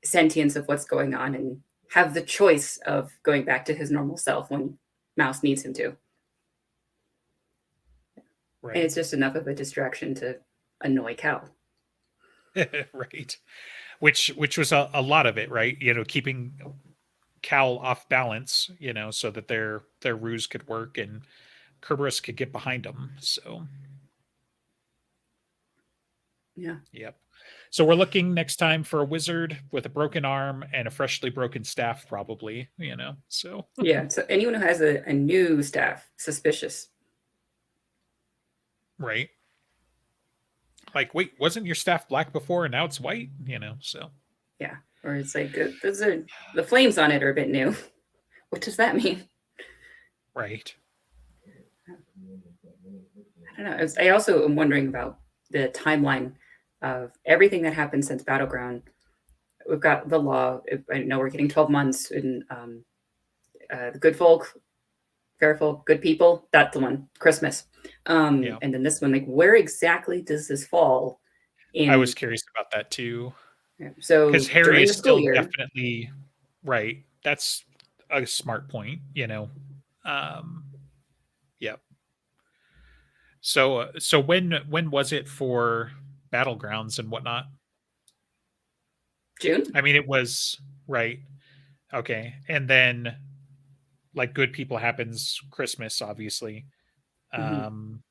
sentience of what's going on and have the choice of going back to his normal self when Mouse needs him to. Right. And it's just enough of a distraction to annoy Cal. Right. Which was a lot of it, right? Keeping Cal off balance, so that their ruse could work and Kerberos could get behind them. So yeah. Yep. So we're looking next time for a wizard with a broken arm and a freshly broken staff, probably, so. Yeah. So anyone who has a new staff, suspicious. Right. Like, wait, wasn't your staff black before and now it's white? So. Yeah. Or it's like, the flames on it are a bit new. What does that mean? Right. I don't know. I also am wondering about the timeline of everything that happened since Battleground. We've got the law. I know we're getting 12 months, and the good folk, fair folk, good people. That's the one. Christmas, Yeah. and then this one. Like, where exactly does this fall? I was In curious about that too. so Because Harry during is the school still year. definitely right. That's a smart point, you know. Um, yeah. So when was it for Battlegrounds and whatnot? June. I mean, it was right. Okay, and then like Good People happens Christmas, obviously. Mm-hmm. Um,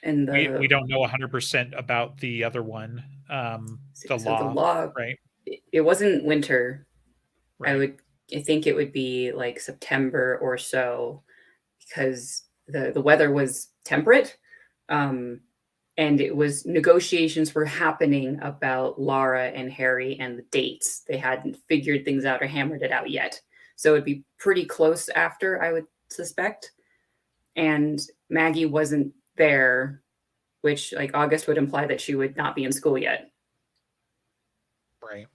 And we the don't know 100% about the other one, the so the law, law, right? it wasn't winter. I Right, would I think it would be like September or so, because the weather was temperate, um, and it was negotiations were happening about Lara and Harry and the dates. They hadn't figured things out or hammered it out yet, so it'd be pretty close after, I would suspect. And Maggie wasn't there, which like August would imply that she would not be in school yet. right.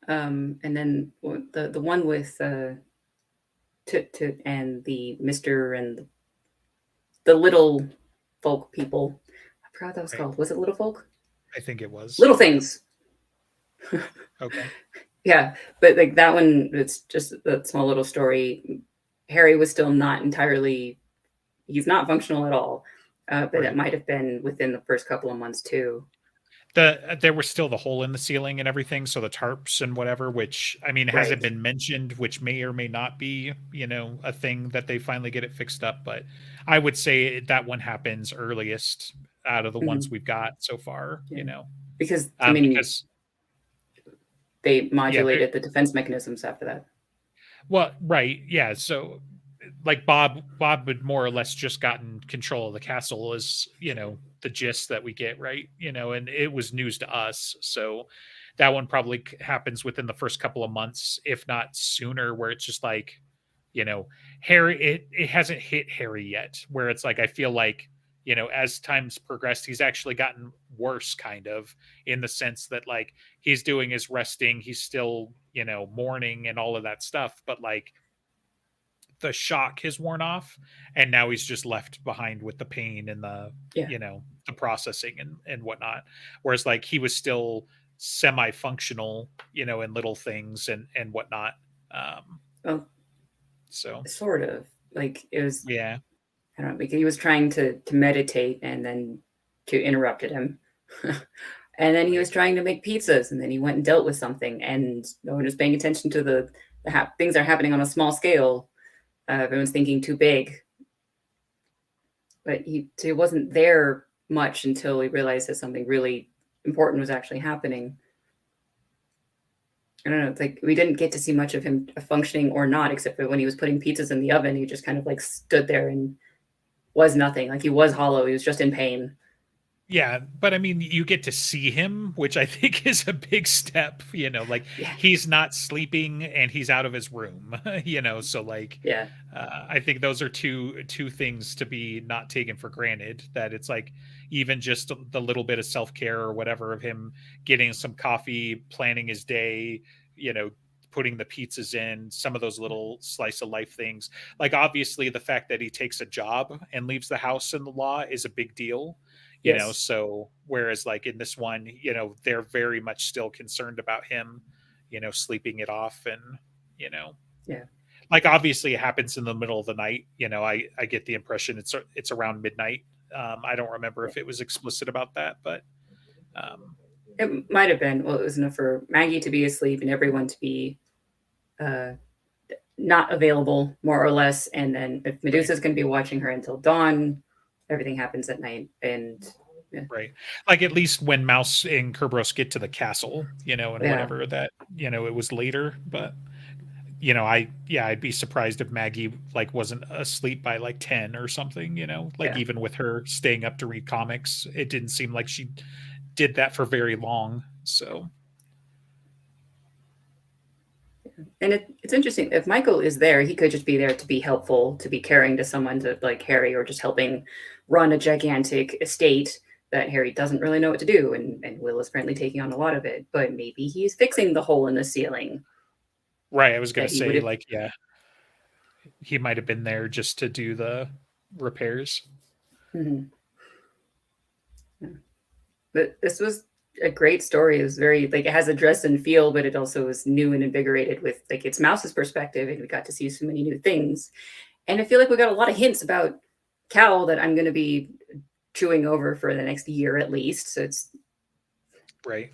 And then the one with and the Mister and the little folk people. I forgot what that was Right. called. Was it Little Folk? I think it was. Little Things. Okay. Yeah, but like that one, it's just a small little story. Harry was still not entirely. He's not functional at all, but it Right. might have been within the first couple of months too. There was still the hole in the ceiling and everything, so the tarps and whatever, which I mean hasn't Right. been mentioned, which may or may not be, a thing that they finally get it fixed up. But I would say that one happens earliest out of the ones Mhm. we've got so far, Yeah. Because I mean, because they yeah, modulated the defense mechanisms after that. well, right, yeah. So like Bob had more or less just gotten control of the castle, is the gist that we get, right? And it was news to us, so that one probably happens within the first couple of months, if not sooner, where it's just like, you know Harry, it hasn't hit Harry yet, where it's like I feel like, as time's progressed, he's actually gotten worse, kind of, in the sense that like he's doing his resting, he's still mourning and all of that stuff, but like the shock has worn off, and now he's just left behind with the pain and the Yeah. the processing and whatnot, whereas like he was still semi-functional, in little things and whatnot. um Well, so sort of. Like it was. yeah. I don't know. Because he was trying to meditate, and then to interrupted him. And then he Right. was trying to make pizzas, and then he went and dealt with something, and no one was paying attention to the things that are happening on a small scale. Everyone's thinking too big, but he wasn't there much until he realized that something really important was actually happening. I don't know. It's like we didn't get to see much of him functioning or not, except for when he was putting pizzas in the oven. He just kind of like stood there and was nothing. Like he was hollow. He was just in pain. Yeah, but I mean, you get to see him, which I think is a big step. Like Yeah. he's not sleeping and he's out of his room. So like, Yeah. I think those are two things to be not taken for granted. That it's like even just the little bit of self care or whatever of him getting some coffee, planning his day, putting the pizzas in, some of those little slice of life things. Like obviously, the fact that he takes a job and leaves the house in the law is a big deal. Yes. So whereas like in this one, they're very much still concerned about him, sleeping it off, and you know Yeah. like obviously it happens in the middle of the night. I get the impression it's around midnight. I don't remember Yeah. if it was explicit about that, but um It might have been. Well, it was enough for Maggie to be asleep and everyone to be uh, not available, more or less. And then if right. Medusa's going to be watching her until dawn, everything happens at night. And yeah, Right. Like at least when Mouse and Kerberos get to the castle, and yeah, whatever, that, it was later, but I'd be surprised if Maggie like wasn't asleep by like 10 or something, like yeah. even with her staying up to read comics, it didn't seem like she did that for very long. So And it's interesting. If Michael is there, he could just be there to be helpful, to be caring to someone, to like Harry, or just helping run a gigantic estate that Harry doesn't really know what to do, and Will is apparently taking on a lot of it. But maybe he's fixing the hole in the ceiling. Right. I was going That to he say, would have. like, yeah, he might have been there just to do the repairs. Mm-hmm. Yeah. But this was a great story. It was very like it has a dress and feel, but it also is new and invigorated with like it's Mouse's perspective, and we got to see so many new things. And I feel like we got a lot of hints about Cal that I'm going to be chewing over for the next year at least. So it's right.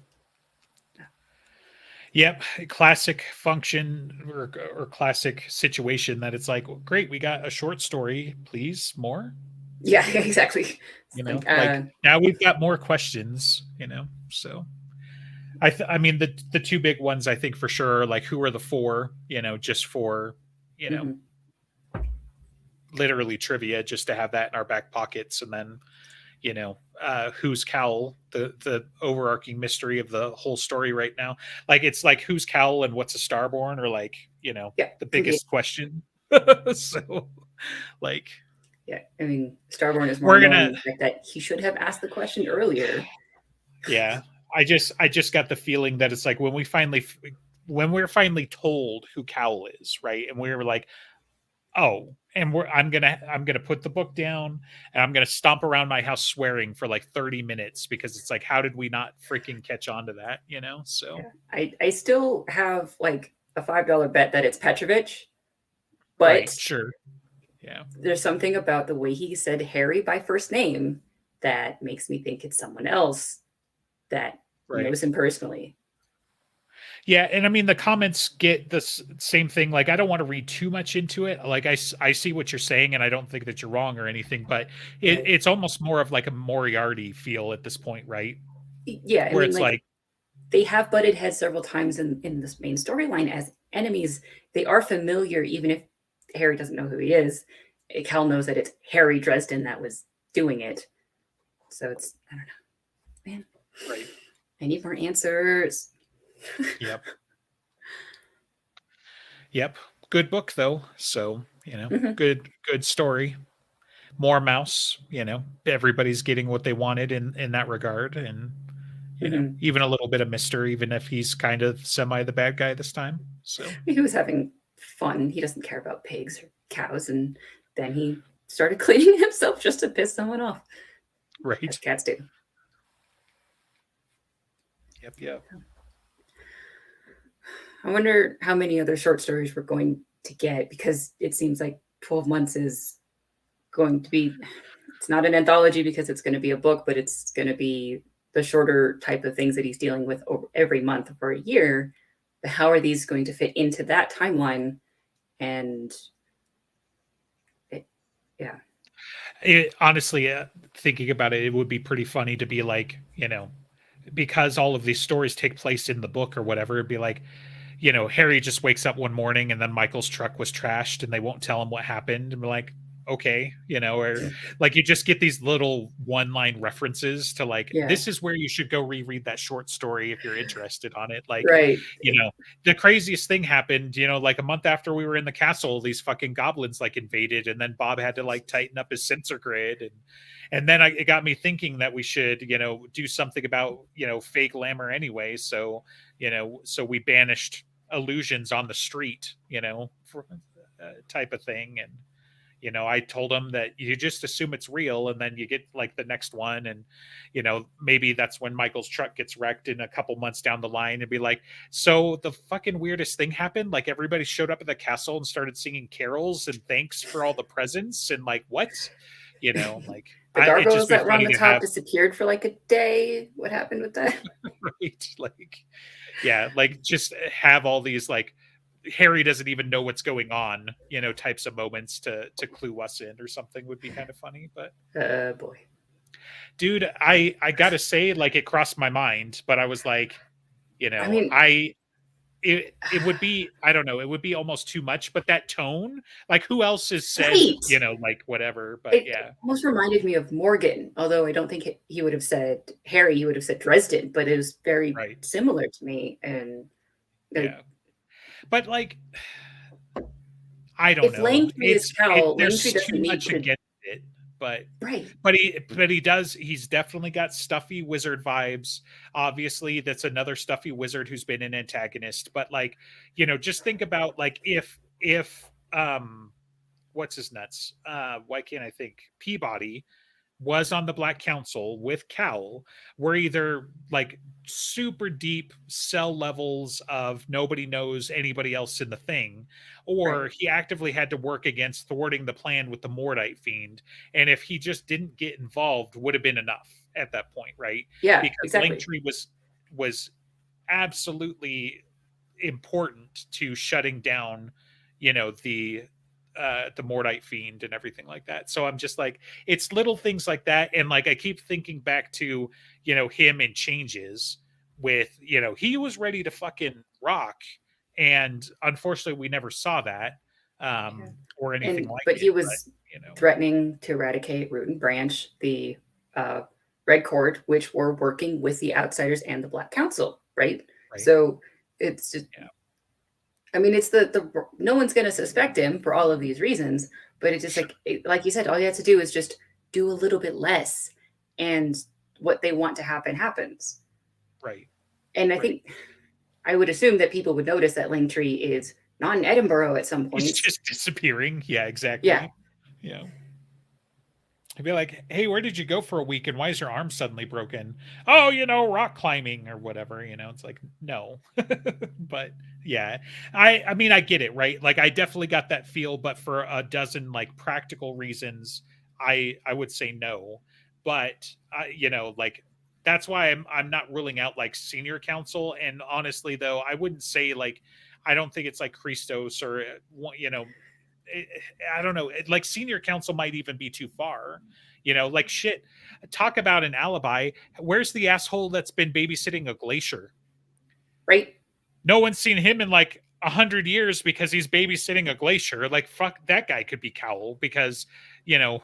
Yep, classic function or classic situation that it's like, well, great, we got a short story, please, more. Yeah, exactly. You know, like now we've got more questions. You know, so I mean the two big ones I think for sure are like who are the four? You know, just for you know, literally trivia, just to have that in our back pockets, and then you know who's Cowl, the overarching mystery of the whole story right now. Like it's like who's Cowl and what's a Starborn, or like you know the biggest question. So like yeah, I mean Starborn is more we're annoying gonna that he should have asked the question earlier. yeah, I just got the feeling that it's like when we're finally told who Cowl is, right, and we were like, oh, and I'm gonna put the book down and I'm gonna stomp around my house swearing for like 30 minutes because it's like, how did we not freaking catch on to that? You know? So yeah. I still have like a $5 bet that it's Petrovich, but right, sure. Yeah. There's something about the way he said Harry by first name that makes me think it's someone else that knows him personally. Yeah, and I mean the comments get the same thing. Like I don't want to read too much into it. Like I see what you're saying, and I don't think that you're wrong or anything. But it's almost more of like a Moriarty feel at this point, right? Yeah, where it's like they have butted heads several times in this main storyline as enemies. They are familiar, even if Harry doesn't know who he is. Cal knows that it's Harry Dresden that was doing it. So it's I don't know, man. Right. I need more answers. Yep. Yep. Good book though. So, you know, good story. More Mouse, you know, everybody's getting what they wanted in that regard. And, you know, even a little bit of mystery, even if he's kind of semi the bad guy this time. So he was having fun. He doesn't care about pigs or cows. And then he started cleaning himself just to piss someone off. Right. As cats do. Yep. I wonder how many other short stories we're going to get, because it seems like 12 months is going to be, it's not an anthology because it's going to be a book, but it's going to be the shorter type of things that he's dealing with every month for a year. But how are these going to fit into that timeline? And honestly, thinking about it, it would be pretty funny to be like, you know, because all of these stories take place in the book or whatever, it'd be like, you know, Harry just wakes up one morning and then Michael's truck was trashed and they won't tell him what happened. And we're like, okay, you know, or like you just get these little one-line references to like, this is where you should go reread that short story if you're interested on it. Like, you know, the craziest thing happened, you know, like a month after we were in the castle, these fucking goblins like invaded, and then Bob had to like tighten up his sensor grid, and then it got me thinking that we should, you know, do something about, you know, fake glamour anyway. So, you know, so we banished illusions on the street, you know, for, type of thing. And, you know, I told him that you just assume it's real, and then you get like the next one, and you know, maybe that's when Michael's truck gets wrecked in a couple months down the line, and be like, so the fucking weirdest thing happened, like everybody showed up at the castle and started singing carols and thanks for all the presents, and like what, you know, like the gargoyles that were on the top disappeared for like a day. What happened with that? Right, like yeah, like just have all these like Harry doesn't even know what's going on, you know, types of moments to clue us in or something would be kind of funny. But boy, dude, I gotta say, like it crossed my mind, but I was like, you know, I mean, it would be, I don't know, it would be almost too much, but that tone, like who else has said, you know, like whatever, but it almost reminded me of Morgan, although I don't think he would have said Harry, he would have said Dresden, but it was very similar to me. And But like, I don't If know. Langtree is Cal, Langtree There's doesn't too need much to. against it, but Right. he does. He's definitely got stuffy wizard vibes. Obviously, that's another stuffy wizard who's been an antagonist. But like, just think about like if what's his nuts? Why can't I think? Peabody was on the Black Council with Cal were either like super deep cell levels of nobody knows anybody else in the thing, or Right. he actively had to work against thwarting the plan with the Mordite fiend. And if he just didn't get involved, would have been enough at that point, right? Yeah, Because exactly. Langtree was absolutely important to shutting down, the Mordite fiend and everything like that. So I'm just like, it's little things like that. And like I keep thinking back to, him in Changes with, he was ready to fucking rock. And unfortunately we never saw that Yeah. or anything like But it. he was threatening to eradicate Root and Branch, the Red Court, which were working with the Outsiders and the Black Council, right? So it's just, I mean, it's the no one's going to suspect him for all of these reasons, but it's just like you said, all you have to do is just do a little bit less, and what they want to happen happens. Right. And I think I would assume that people would notice that Langtree is not in Edinburgh at some point. He's just disappearing. Yeah, exactly. Yeah. I'd be like, hey, where did you go for a week and why is your arm suddenly broken? Oh, rock climbing or whatever, it's like, no. But yeah, I mean, I get it, right? Like I definitely got that feel, but for a dozen like practical reasons, I would say no. But like that's why I'm not ruling out like senior council. And honestly, though, I wouldn't say like I don't think it's like Christos or I don't know. Like senior council might even be too far. Like shit. Talk about an alibi. Where's the asshole that's been babysitting a glacier? Right. No one's seen him in like 100 years because he's babysitting a glacier. Like fuck, that guy could be Cowell because no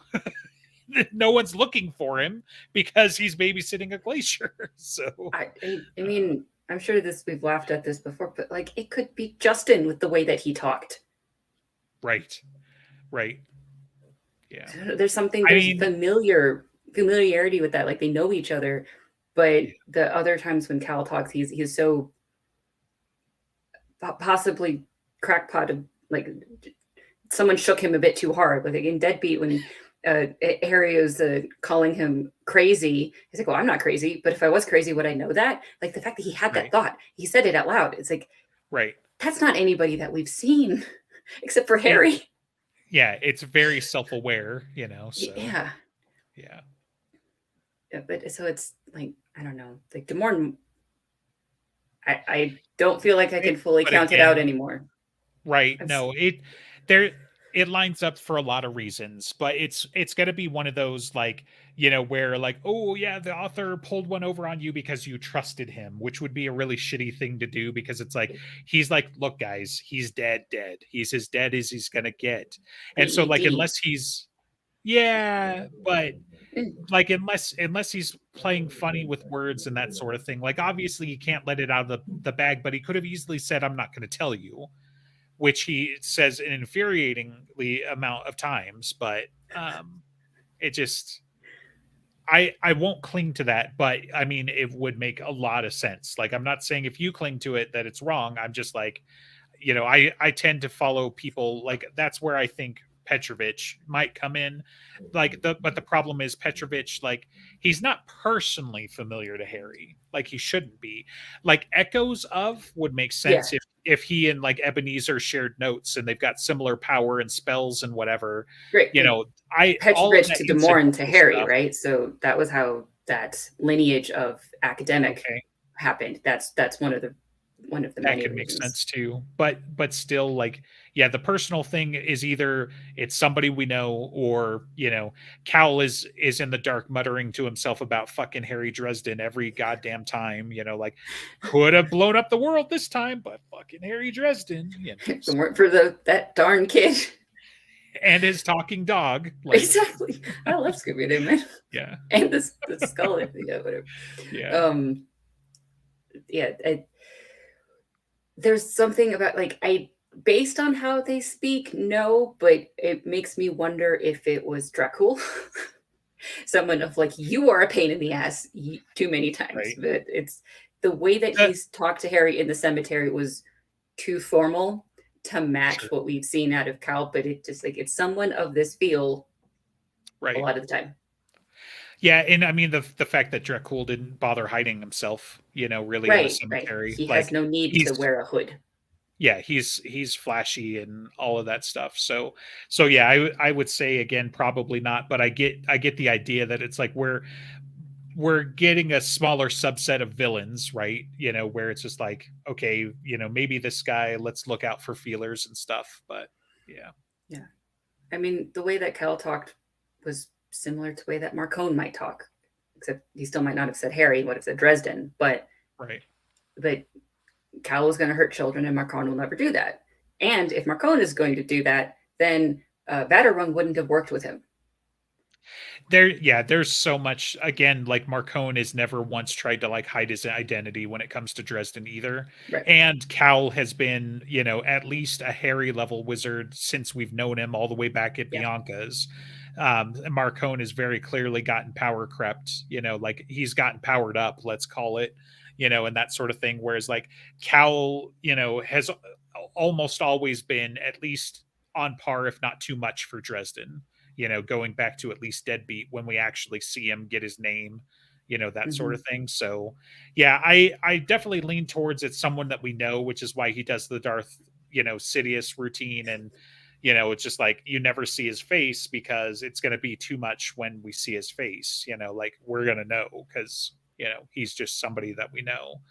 one's looking for him because he's babysitting a glacier. So I mean, I'm sure we've laughed at this before, but like it could be Justin with the way that he talked. Right. Yeah. There's familiarity with that. Like they know each other, but the other times when Cal talks, he's so possibly crackpot. Like someone shook him a bit too hard. Like in Deadbeat when Harry was calling him crazy. He's like, well, I'm not crazy, but if I was crazy, would I know that? Like the fact that he had that thought, he said it out loud. It's like, that's not anybody that we've seen except for Harry. Yeah, it's very self-aware, so yeah, but so it's like, I don't know, like Demorne, I don't feel like I can fully count it out anymore. Right. No, it lines up for a lot of reasons, but it's going to be one of those like, where like, oh yeah, the author pulled one over on you because you trusted him, which would be a really shitty thing to do because it's like, he's like, look guys, he's dead. He's as dead as he's going to get. And so like, unless he's, but like, unless he's playing funny with words and that sort of thing, like obviously you can't let it out of the bag, but he could have easily said, I'm not going to tell you, which he says an infuriatingly amount of times, but it just I won't cling to that, but I mean it would make a lot of sense. Like I'm not saying if you cling to it that it's wrong. I'm just like, I tend to follow people, like that's where I think Petrovich might come in. But the problem is Petrovich, like he's not personally familiar to Harry, like he shouldn't be. Like echoes of would make sense if he and like Ebenezer shared notes and they've got similar power and spells and whatever. Great. Petrovich to Demorne to Harry, stuff. Right? So that was how that lineage of academic happened. That's one of the that could make sense too, but still, like, yeah, the personal thing is either it's somebody we know or Cal is in the dark muttering to himself about fucking Harry Dresden every goddamn time, like could have blown up the world this time, but fucking Harry Dresden, if it weren't for that darn kid and his talking dog, like, exactly. I love Scooby-Doo, man. Yeah. And the skull, whatever. there's something about like based on how they speak, no, but it makes me wonder if it was Dracul. Someone of like, you are a pain in the ass too many times. Right. But it's the way that he's talked to Harry in the cemetery was too formal to match what we've seen out of Cal, but it just like it's someone of this feel a lot of the time. Yeah, and I mean the fact that Dracul didn't bother hiding himself, really in the cemetery. He like has no need to wear a hood. Yeah, he's flashy and all of that stuff. So yeah, I would say again probably not, but I get the idea that it's like we're getting a smaller subset of villains, right? Where it's just like, okay, maybe this guy, let's look out for feelers and stuff. But yeah. Yeah. I mean, the way that Cal talked was similar to the way that Marcone might talk, except he still might not have said Harry, he would have said Dresden. But Cal is going to hurt children, and Marcone will never do that. And if Marcone is going to do that, then Vatterrung wouldn't have worked with him. There's so much. Again, like Marcone has never once tried to like hide his identity when it comes to Dresden either. Right. And Cal has been, at least a Harry level wizard since we've known him all the way back at Bianca's. Marcone has very clearly gotten power crept, like he's gotten powered up, let's call it, and that sort of thing. Whereas like Cal, has almost always been at least on par, if not too much for Dresden. Going back to at least Deadbeat when we actually see him get his name, that sort of thing. So yeah, I definitely lean towards it's someone that we know, which is why he does the Darth, Sidious routine. And, it's just like, you never see his face because it's going to be too much when we see his face, like we're going to know because, he's just somebody that we know.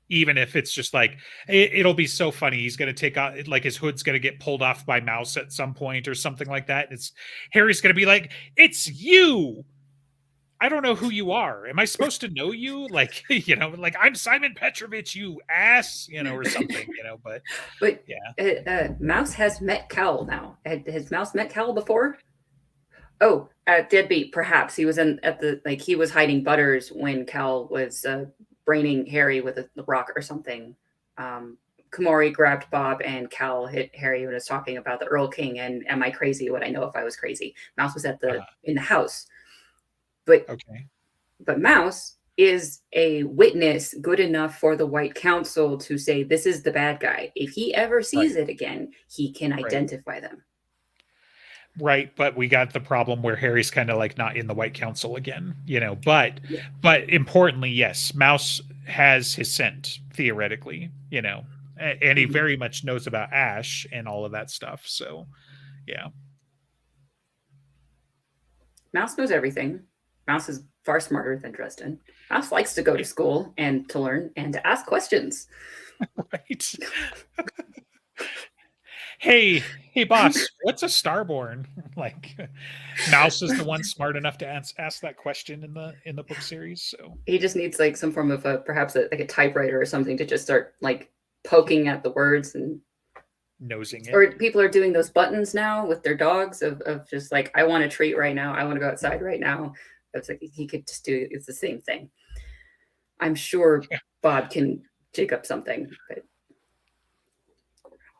Even if it's just like it'll be so funny, he's going to take out like his hood's going to get pulled off by Mouse at some point or something like that, and it's Harry's going to be like, it's you, I don't know who you are, am I supposed to know you, like like I'm Simon Petrovich, you ass, or something, but yeah. Mouse has met Cal now. Has Mouse met Cal before? Oh, at Deadbeat, perhaps he was he was hiding Butters when Cal was braining Harry with a rock or something. Komori grabbed Bob and Cal hit Harry when he was talking about the Earl King and am I crazy? Would I know if I was crazy? Mouse was in the house. But Mouse is a witness good enough for the White Council to say this is the bad guy. If he ever sees it again, he can identify them. Right, but we got the problem where Harry's kind of like not in the White Council again, but importantly, yes, Mouse has his scent theoretically, and he very much knows about Ash and all of that stuff. So, yeah. Mouse knows everything. Mouse is far smarter than Dresden. Mouse likes to go to school and to learn and to ask questions. Right. Hey, boss, what's a starborn? Like, Mouse is the one smart enough to ask that question in the book series. So he just needs like some form of perhaps like a typewriter or something to just start like poking at the words and nosing it. Or people are doing those buttons now with their dogs of just like, I want a treat right now, I want to go outside right now. It's like he could just do it's the same thing. I'm sure Bob can jig up something. But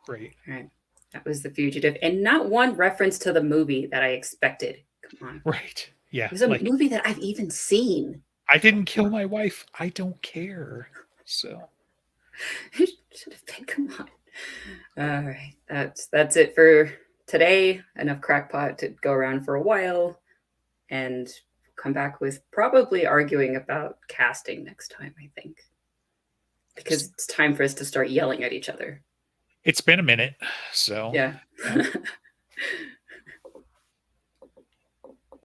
great. All right. That was The Fugitive, and not one reference to the movie that I expected. Come on. Right. Yeah. It was a movie that I've even seen. I didn't kill my wife. I don't care. So it should have been. Come on. All right. That's it for today. Enough crackpot to go around for a while, and come back with probably arguing about casting next time, I think. Because it's time for us to start yelling at each other. It's been a minute, so yeah.